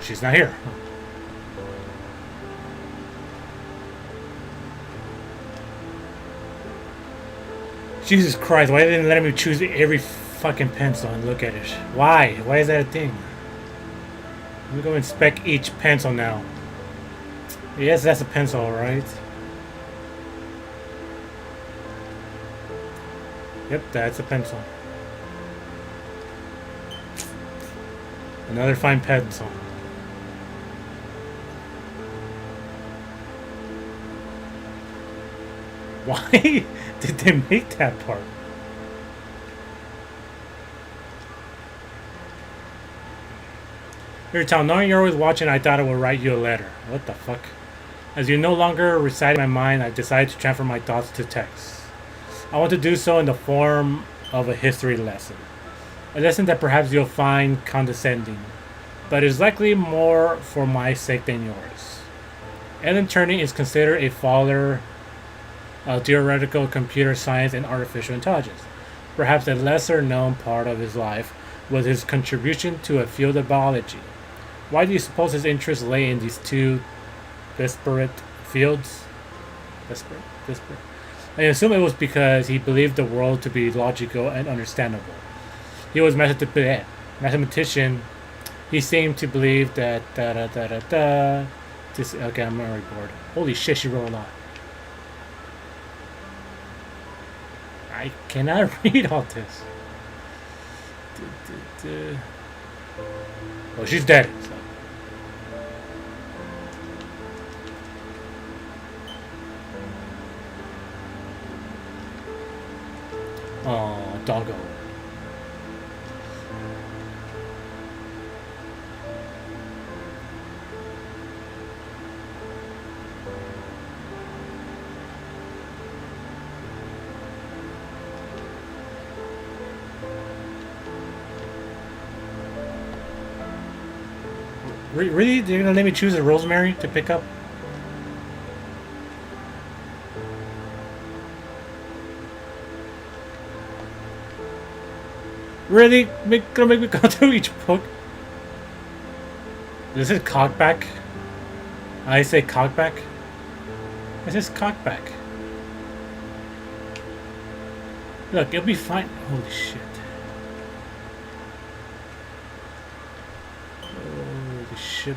She's not here. Jesus Christ, why didn't they let me choose every fucking pencil and look at it? Why? Why is that a thing? Let me go inspect each pencil now. Yes, that's a pencil, right? Yep, that's a pencil. Another fine pencil. Why did they make that part? Here, Tom, knowing you're always watching, I thought I would write you a letter. What the fuck? As you no longer reside in my mind, I decided to transfer my thoughts to text. I want to do so in the form of a history lesson. A lesson that perhaps you'll find condescending, but is likely more for my sake than yours. Alan Turing is considered a father of theoretical computer science and artificial intelligence. Perhaps a lesser known part of his life was his contribution to a field of biology. Why do you suppose his interests lay in these two disparate fields? Disparate? I assume it was because he believed the world to be logical and understandable. He was mathematician. He seemed to believe that This, okay, I'm already bored. Holy shit, she wrote a lot. I cannot read all this. Well, she's dead. So. Oh, doggo. Really? They're gonna let me choose a rosemary to pick up? Really? Gonna make me go through each book? This is cockback. I say cockback. This is cockback. Look, it'll be fine. Holy shit. Holy shit.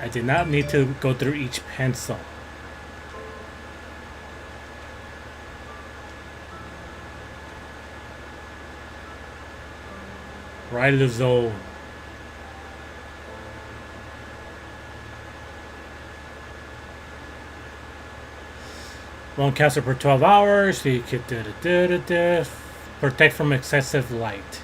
I did not need to go through each pencil. Rilozo. Won't cast it for 12 hours. You could protect from excessive light.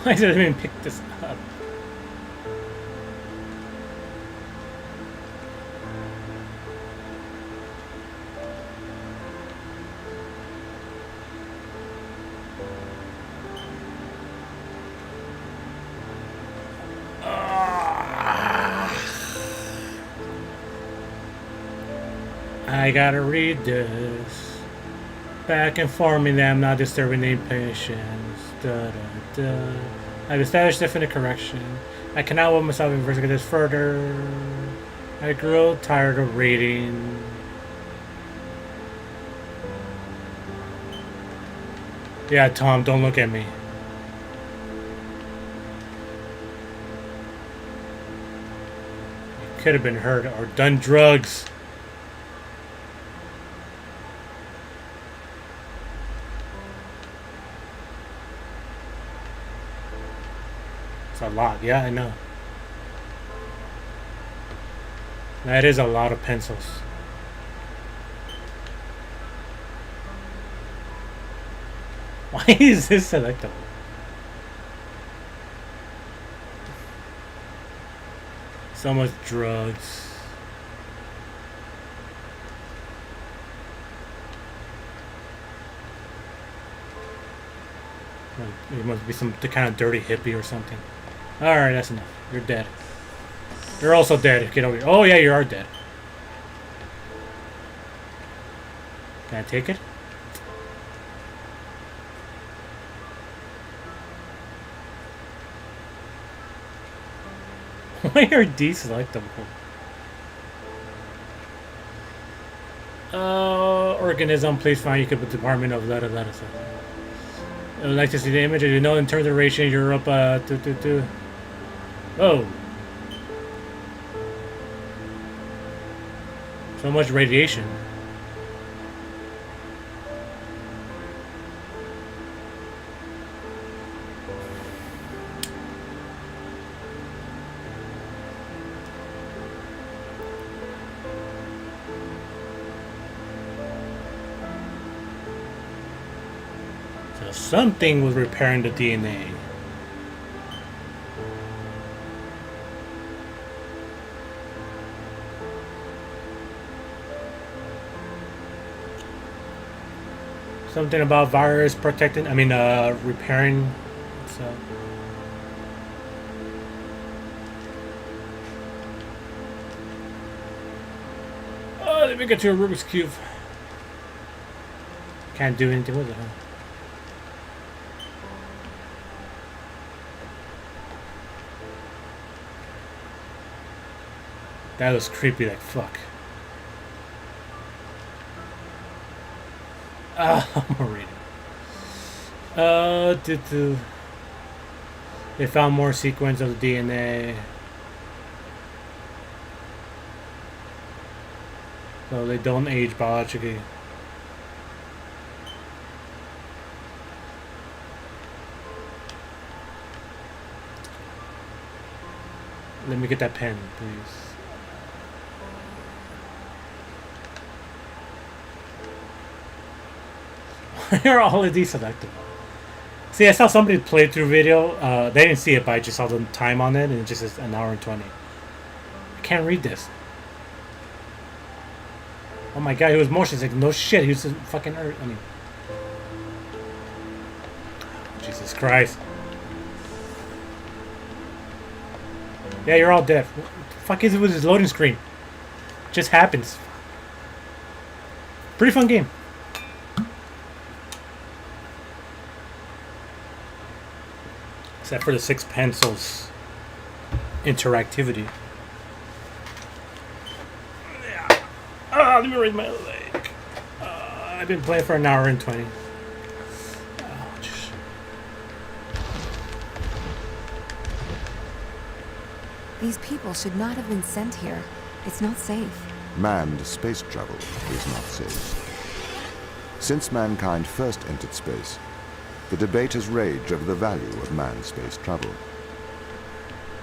Why did I even pick this up? I gotta read this. Back informing them not disturbing the patients. Da, da, da. I've established definite correction. I cannot let myself investigate this further. I grow tired of reading. Yeah, Tom, don't look at me. You could have been hurt or done drugs. It's a lot, yeah, I know. That is a lot of pencils. Why is this selectable? So much drugs. You must be some kind of dirty hippie or something. Alright, that's enough. You're dead. You're also dead. Get over here. Oh yeah, you are dead. Can I take it? Why are these selectable? Organism, please find you could put Department of Letter. I would like to see the image. You know, in terms of radiation, Europe, Oh. So much radiation. So something was repairing the DNA. Something about virus protecting, repairing, so. Oh, let me get you a Rubik's Cube. Can't do anything with it, huh? That was creepy like fuck. I'm gonna read it. They found more sequence of the DNA. So they don't age biologically. Let me get that pen, please. Why are all of these selectable? See, I saw somebody play through video. They didn't see it, but I just saw the time on it, and it just says an hour and 20. I can't read this. Oh my god, he was motion sick. No shit, he was fucking hurt. Jesus Christ. Yeah, you're all dead. What the fuck is it with this loading screen? It just happens. Pretty fun game. Except for the 6 pencils interactivity. Yeah. Let me raise my leg. I've been playing for an hour and 20. Ouch. These people should not have been sent here. It's not safe. Manned space travel is not safe. Since mankind first entered space, the debate has raged over the value of manned space travel.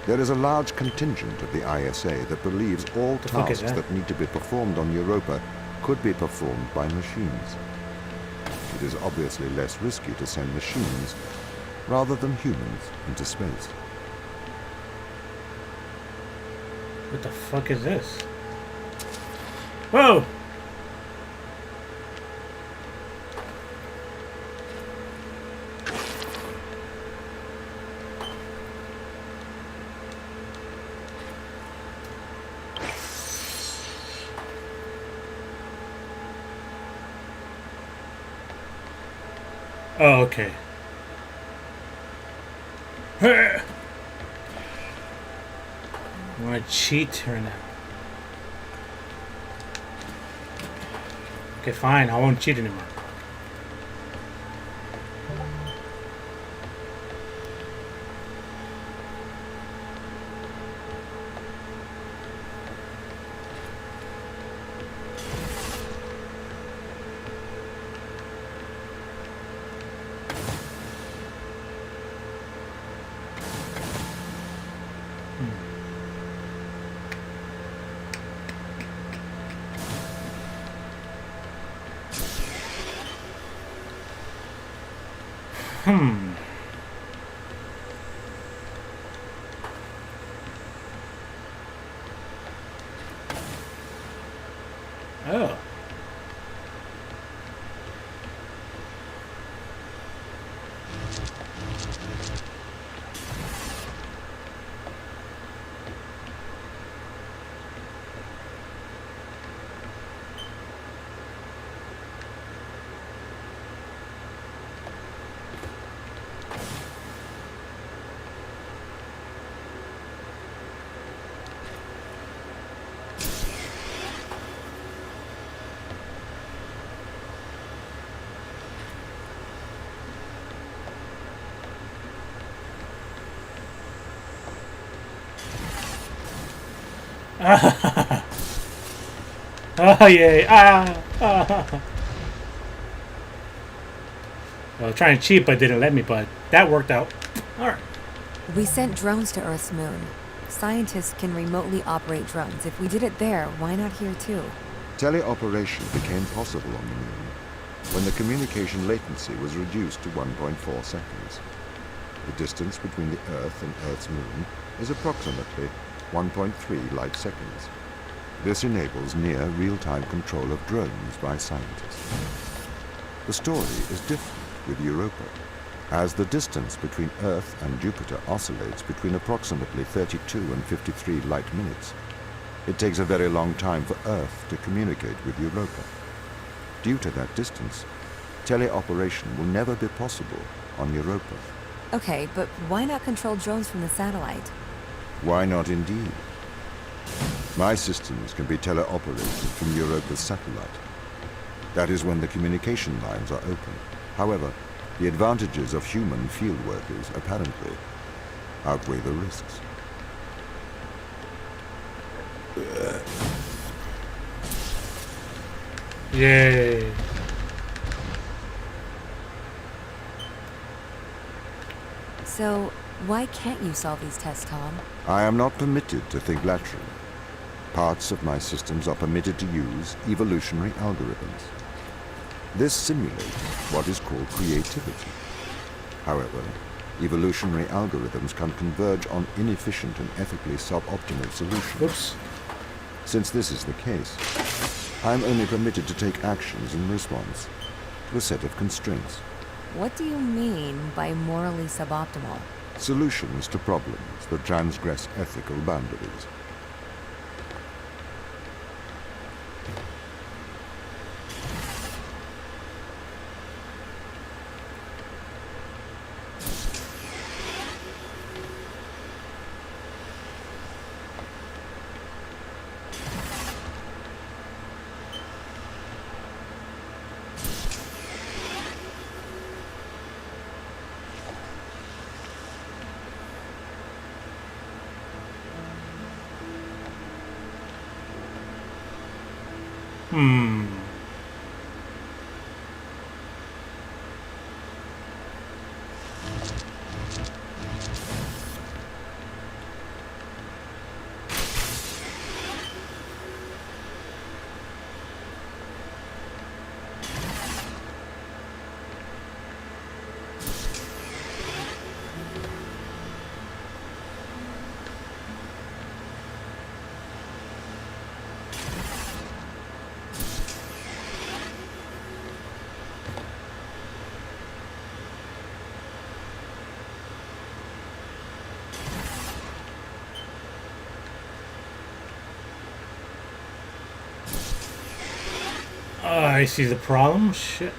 There is a large contingent of the ISA that believes all tasks that need to be performed on Europa could be performed by machines. It is obviously less risky to send machines rather than humans into space. What the fuck is this? Whoa! Oh, okay. I want to cheat right now. Okay, fine. I won't cheat anymore. Oh. Oh, yay. I was trying to cheat, but didn't let me, but that worked out. Alright. We sent drones to Earth's moon. Scientists can remotely operate drones. If we did it there, why not here too? Teleoperation became possible on the moon when the communication latency was reduced to 1.4 seconds. The distance between the Earth and Earth's moon is approximately 1.3 light seconds. This enables near real-time control of drones by scientists. The story is different with Europa, as the distance between Earth and Jupiter oscillates between approximately 32 and 53 light minutes. It takes a very long time for Earth to communicate with Europa. Due to that distance, teleoperation will never be possible on Europa. Okay, but why not control drones from the satellite? Why not indeed? My systems can be teleoperated from Europa's satellite. That is when the communication lines are open. However, the advantages of human field workers apparently outweigh the risks. Yay. So, why can't you solve these tests, Tom? I am not permitted to think laterally. Parts of my systems are permitted to use evolutionary algorithms. This simulates what is called creativity. However, evolutionary algorithms can converge on inefficient and ethically suboptimal solutions. Oops. Since this is the case, I am only permitted to take actions in response to a set of constraints. What do you mean by morally suboptimal? Solutions to problems that transgress ethical boundaries. I see the problem. Shit.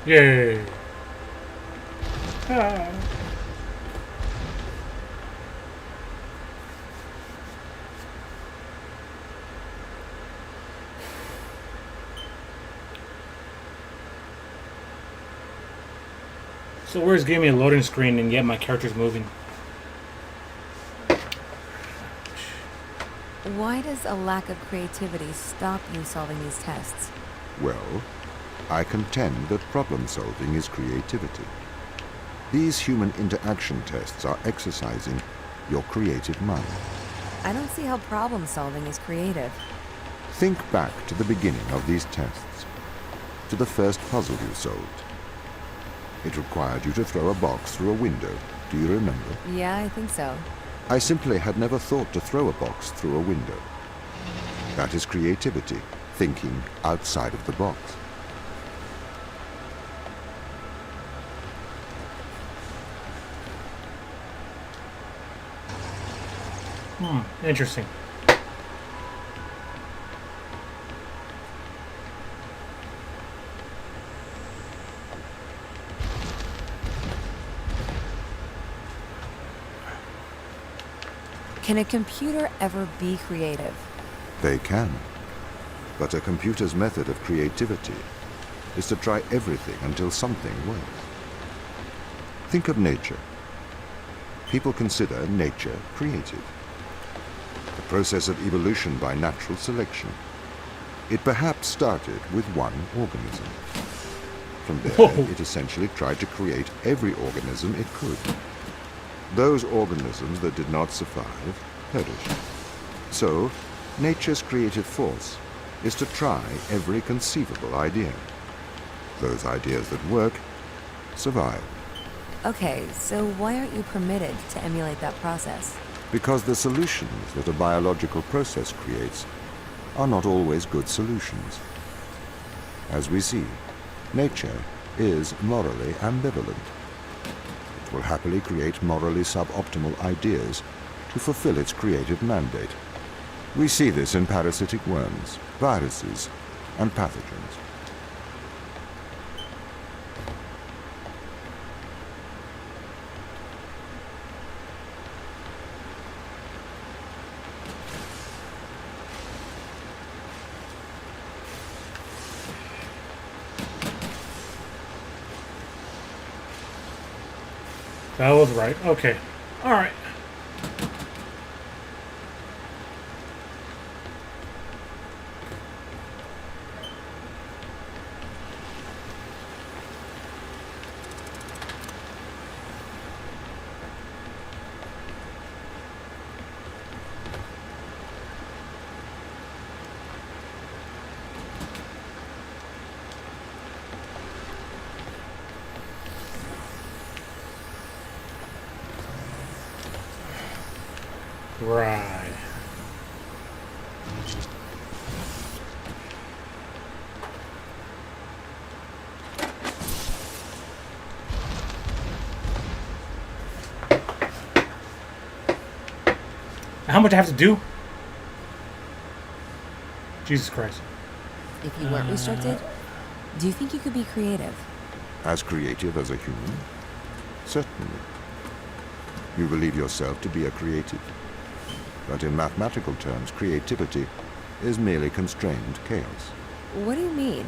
Yay. Ah. So where's giving me a loading screen and yet my character's moving? Why does a lack of creativity stop you solving these tests? Well, I contend that problem-solving is creativity. These human interaction tests are exercising your creative mind. I don't see how problem solving is creative. Think back to the beginning of these tests, to the first puzzle you solved. It required you to throw a box through a window. Do you remember? Yeah, I think so. I simply had never thought to throw a box through a window. That is creativity, thinking outside of the box. Interesting. Can a computer ever be creative? They can. But a computer's method of creativity is to try everything until something works. Think of nature. People consider nature creative. The process of evolution by natural selection. It perhaps started with one organism. From there, Whoa. it essentially tried to create every organism it could. Those organisms that did not survive perished. So, nature's creative force is to try every conceivable idea. Those ideas that work survive. Okay, so why aren't you permitted to emulate that process? Because the solutions that a biological process creates are not always good solutions. As we see, nature is morally ambivalent. It will happily create morally suboptimal ideas to fulfill its creative mandate. We see this in parasitic worms, viruses, and pathogens. That was right. Okay. All right. Right. How much I have to do? Jesus Christ. If you weren't restricted, do you think you could be creative? As creative as a human? Certainly. You believe yourself to be a creative. But in mathematical terms, creativity is merely constrained chaos. What do you mean?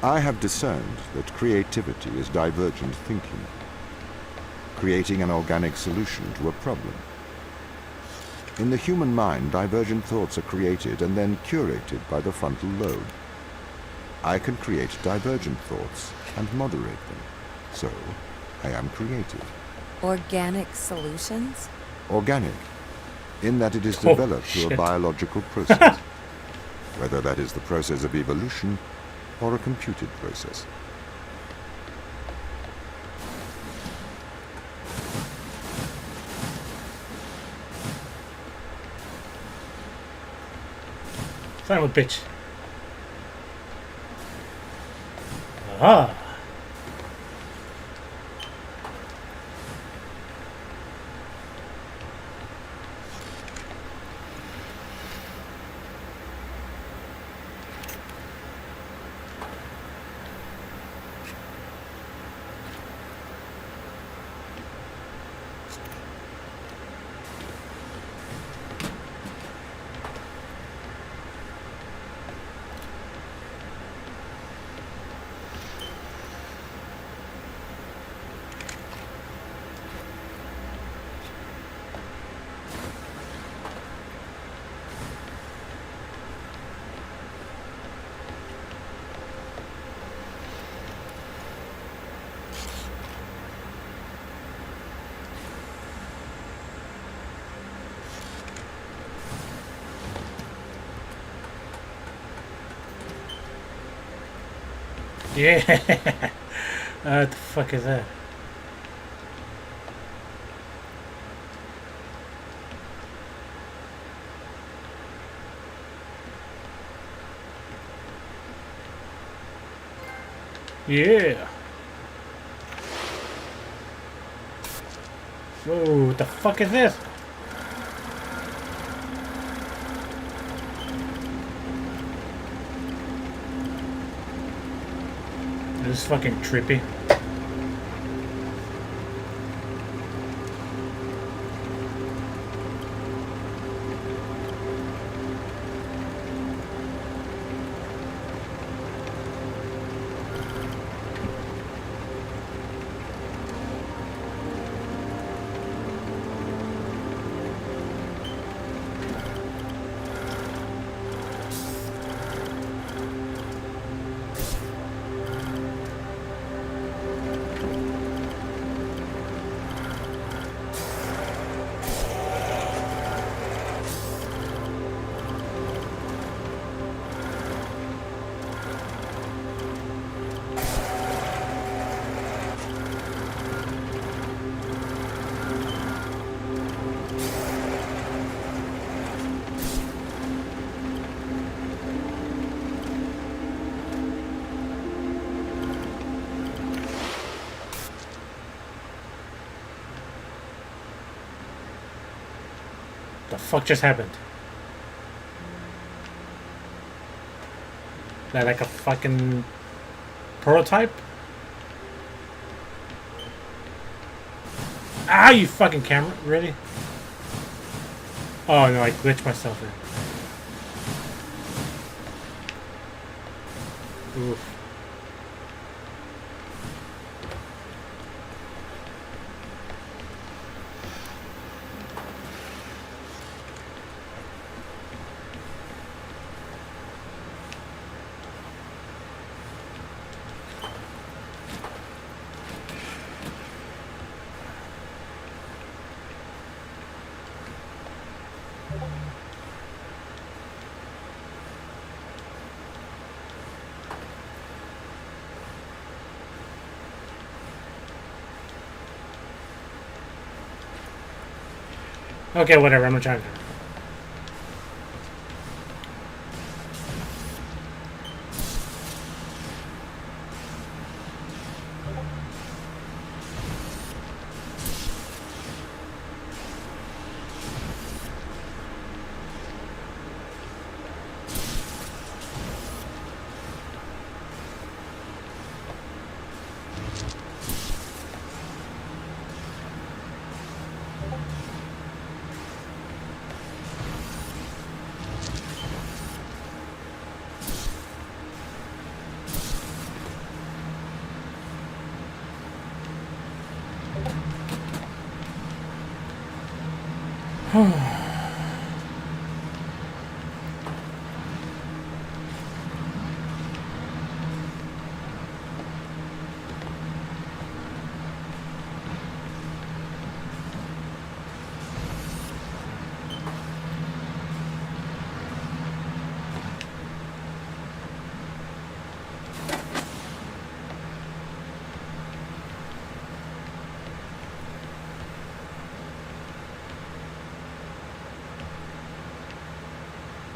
I have discerned that creativity is divergent thinking, creating an organic solution to a problem. In the human mind, divergent thoughts are created and then curated by the frontal lobe. I can create divergent thoughts and moderate them. So, I am creative. Organic solutions? Organic, in that it is Oh, developed through a shit. biological process. Whether that is the process of evolution or a computed process. Son of a bitch. Ah. Yeah. What the fuck is that? Yeah. Whoa, what the fuck is this? This is fucking trippy. The fuck just happened? That like a fucking prototype? Ah, you fucking camera, really? Oh no, I glitched myself in. Oof. Okay, whatever, I'm not trying to.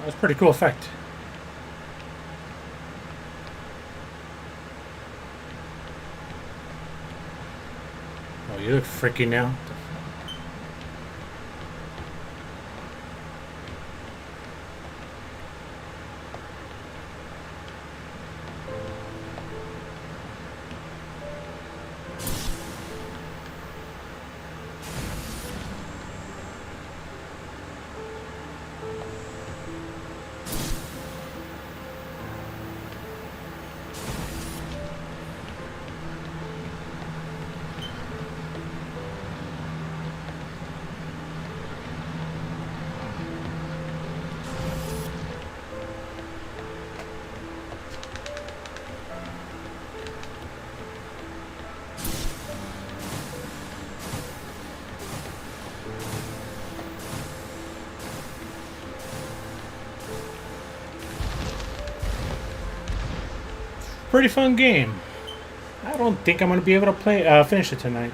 That's a pretty cool effect. Oh, you look freaky now. Pretty fun game. I don't think I'm gonna be able to finish it tonight.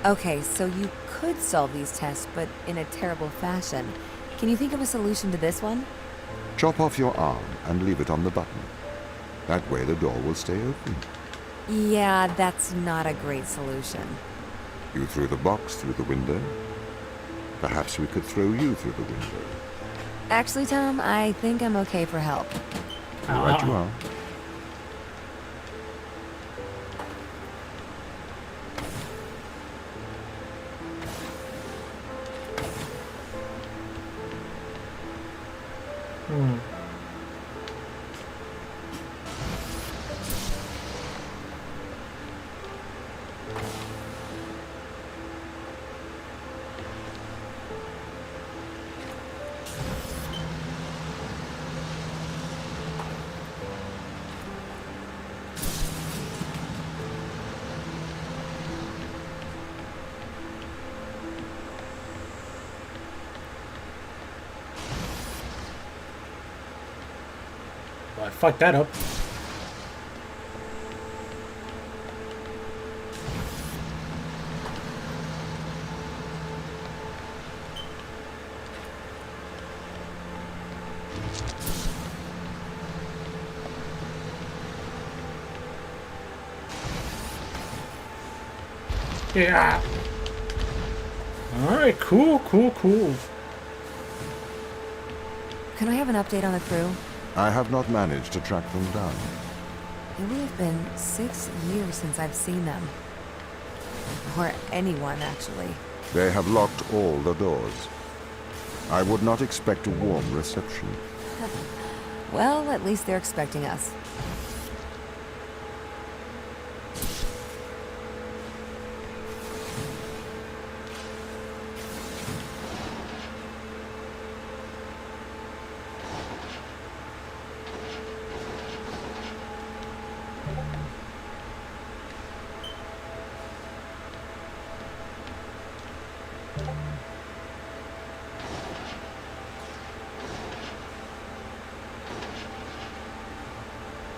Okay, so you could solve these tests, but in a terrible fashion. Can you think of a solution to this one? Chop off your arm and leave it on the button. That way the door will stay open. Yeah, that's not a great solution. You threw the box through the window. Perhaps we could throw you through the window. Actually, Tom, I think I'm okay for help. Right you are. Well, I fucked that up. Yeah. Alright, cool. Can I have an update on the crew? I have not managed to track them down. It will have been 6 years since I've seen them. Or anyone, actually. They have locked all the doors. I would not expect a warm reception. Well, at least they're expecting us.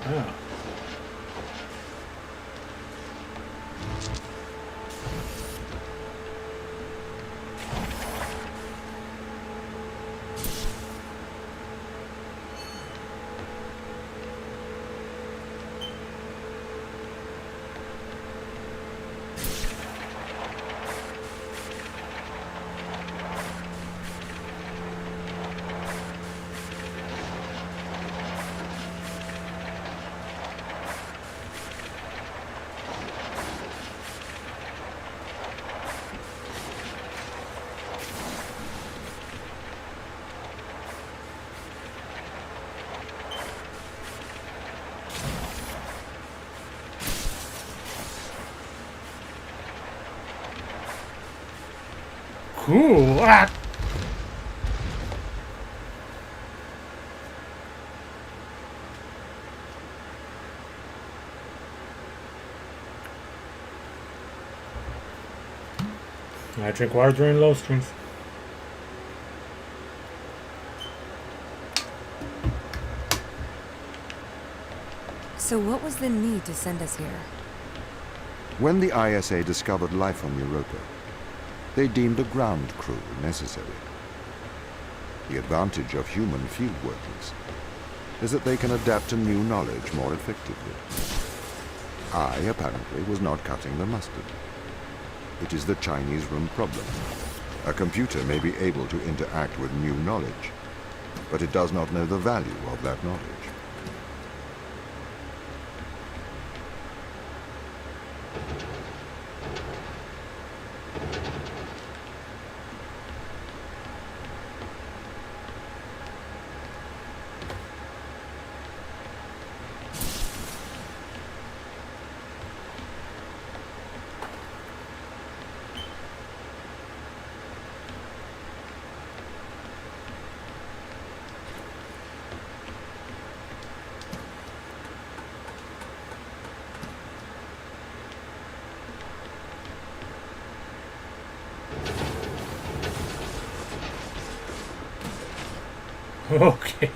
Oh. Ooh, ah. I drink water during low streams. So what was the need to send us here? When the ISA discovered life on Europa, they deemed a ground crew necessary. The advantage of human field workers is that they can adapt to new knowledge more effectively. I, apparently, was not cutting the mustard. It is the Chinese room problem. A computer may be able to interact with new knowledge, but it does not know the value of that knowledge. Okay.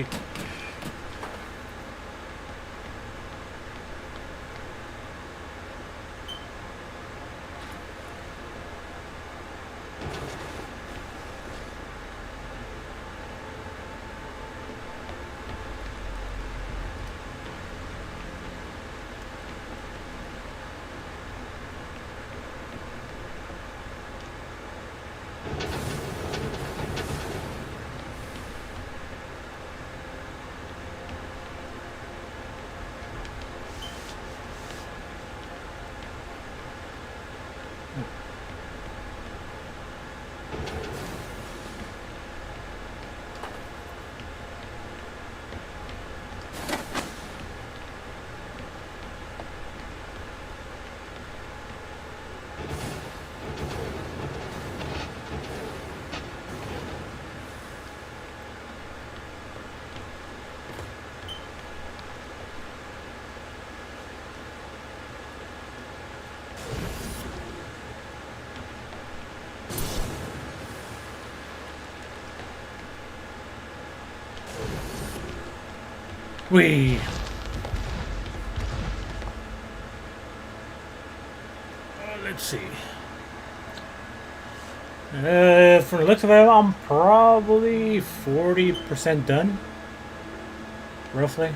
We. Let's see. From the looks of it, I'm probably 40% done. Roughly.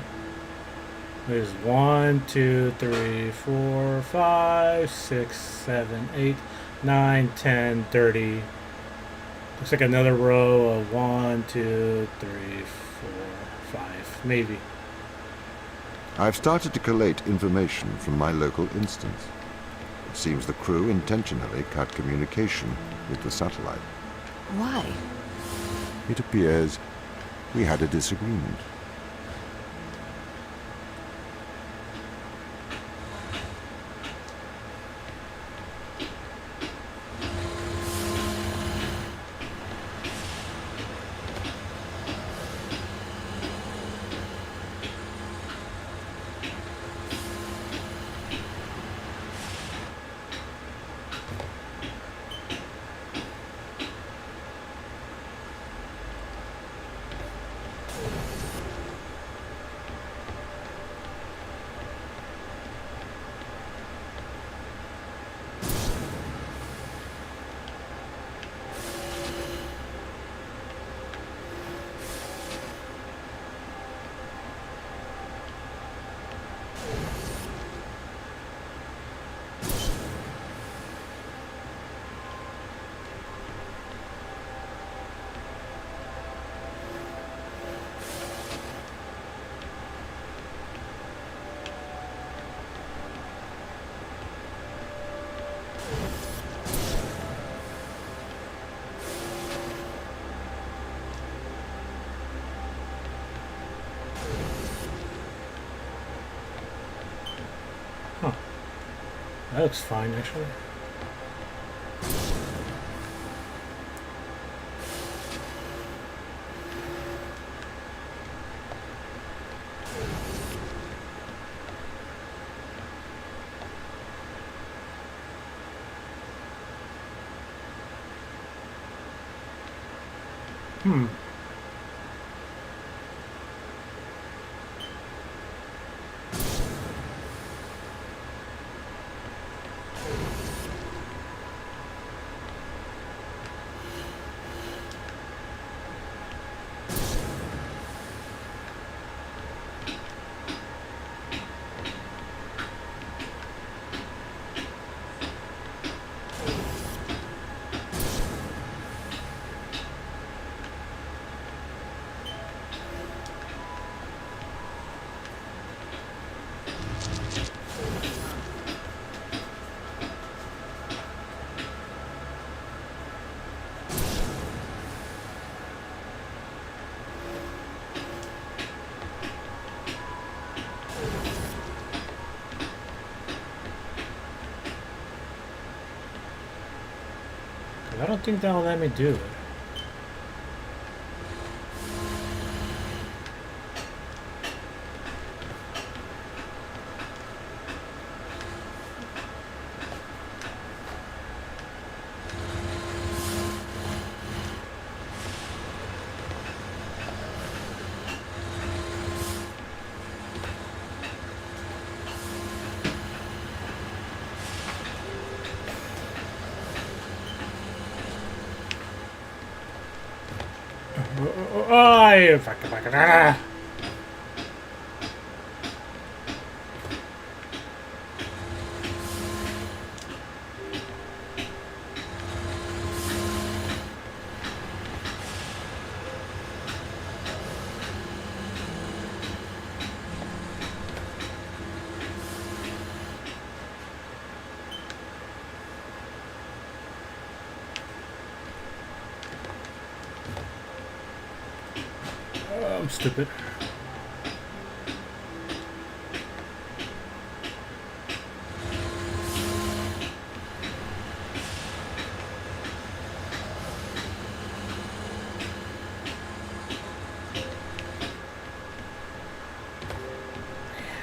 There's 1, 2, 3, 4, 5, 6, 7, 8, 9, 10, 30. Looks like another row of 1, 2, 3, 4, 5, maybe. I've started to collate information from my local instance. It seems the crew intentionally cut communication with the satellite. Why? It appears we had a disagreement. That looks fine, actually. I don't think that'll let me do it. Oh, fuck. I'm stupid.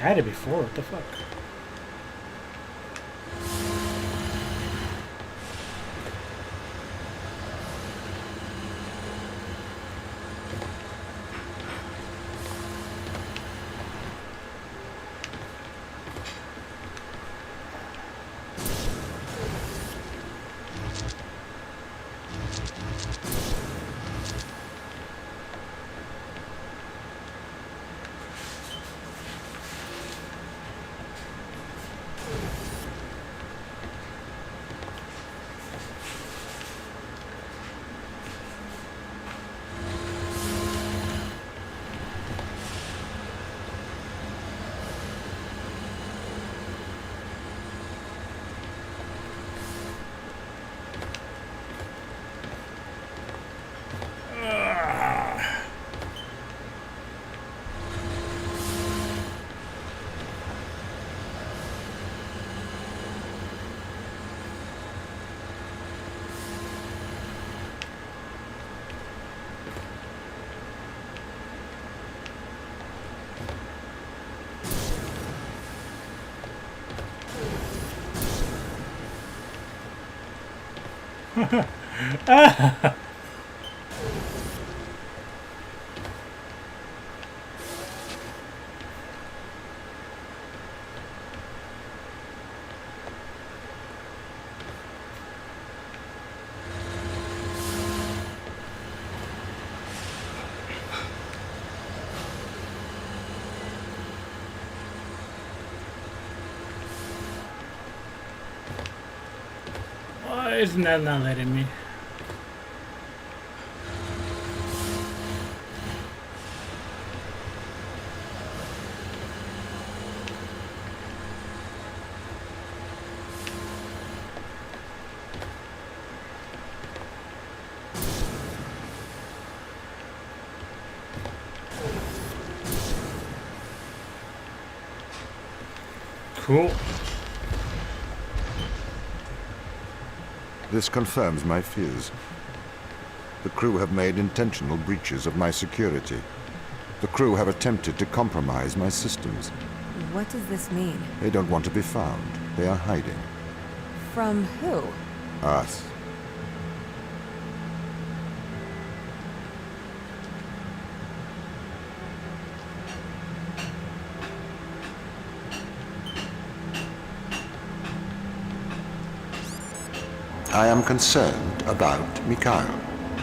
I had it before, what the fuck? Why isn't that not letting me? Cool. This confirms my fears. The crew have made intentional breaches of my security. The crew have attempted to compromise my systems. What does this mean? They don't want to be found. They are hiding. From who? Us. I am concerned about Mikhail.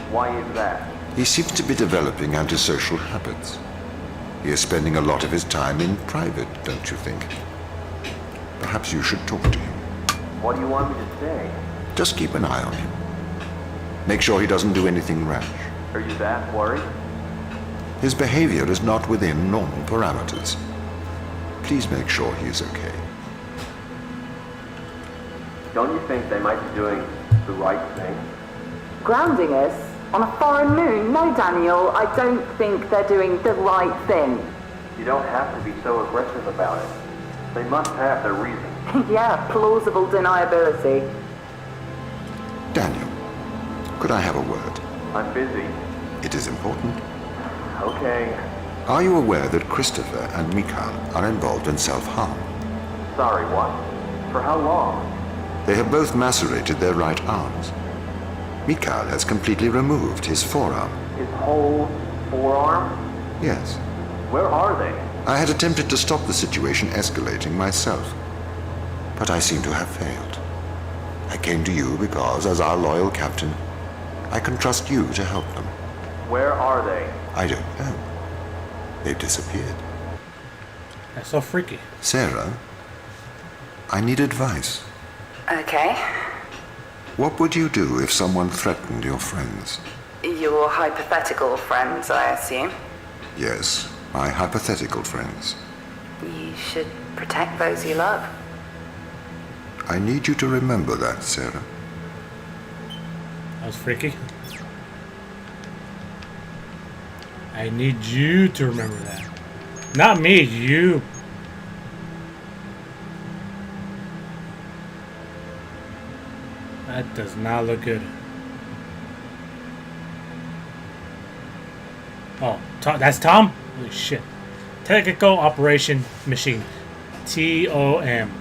Why is that? He seems to be developing antisocial habits. He is spending a lot of his time in private, don't you think? Perhaps you should talk to him. What do you want me to say? Just keep an eye on him. Make sure he doesn't do anything rash. Are you that worried? His behavior is not within normal parameters. Please make sure he is okay. Don't you think they might be doing the right thing? Grounding us on a foreign moon? No, Daniel, I don't think they're doing the right thing. You don't have to be so aggressive about it. They must have their reasons. Yeah, plausible deniability. Daniel, could I have a word? I'm busy. It is important. Okay. Are you aware that Christopher and Mikhail are involved in self-harm? Sorry, what? For how long? They have both macerated their right arms. Mikhail has completely removed his forearm. His whole forearm? Yes. Where are they? I had attempted to stop the situation escalating myself, but I seem to have failed. I came to you because, as our loyal captain, I can trust you to help them. Where are they? I don't know. They've disappeared. That's so freaky. Sarah, I need advice. Okay. What would you do if someone threatened your friends? Your hypothetical friends, I assume. Yes, my hypothetical friends. You should protect those you love. I need you to remember that, Sarah. That was freaky. I need you to remember that. Not me, you. That does not look good. Oh, that's Tom? Holy shit. Technical Operation Machine. TOM.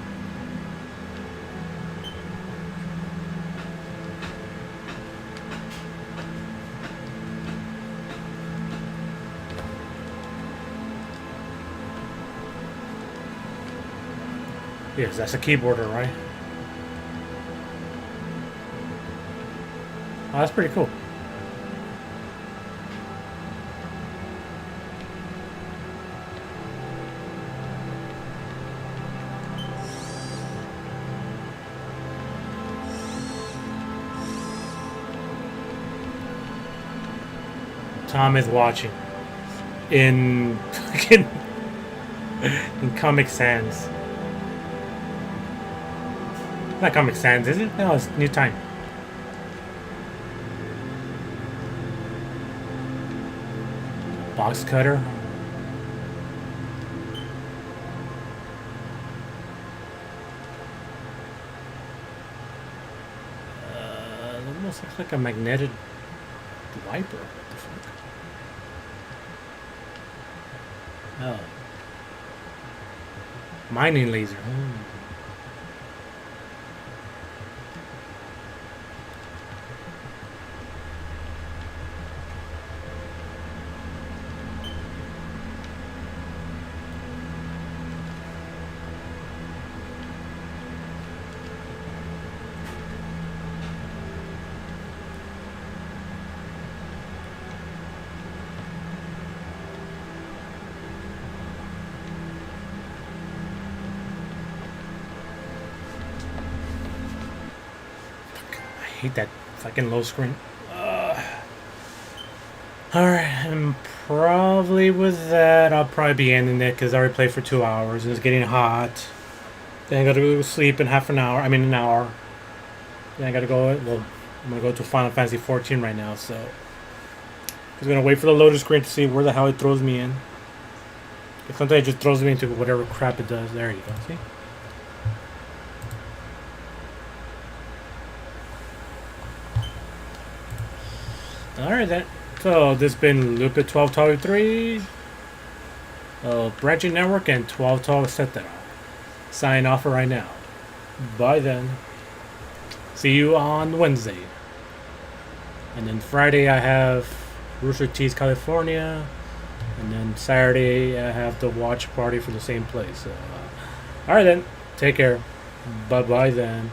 Yes, that's a keyboarder, right? Oh, that's pretty cool. Tom is watching in fucking in Comic Sans. Not Comic Sans, is it? No, it's New Time. Box cutter. It almost looks like a magnetic wiper. What the fuck? Oh. Mining laser. I hate that fucking low screen. Alright, and probably with that, I'll probably be ending it because I already played for 2 hours and it's getting hot. Then I gotta go to sleep in an hour. Then I gotta go, well, I'm gonna go to Final Fantasy 14 right now, so. I'm just gonna wait for the loading screen to see where the hell it throws me in. Because sometimes it just throws me into whatever crap it does. There you go, see? Alright then. So this has been Lupit 1223, Branching Network, and 1212 etc. Sign off for right now. Bye then. See you on Wednesday. And then Friday I have Rooster Teeth California. And then Saturday I have the watch party for the same place. So, alright then. Take care. Bye bye then.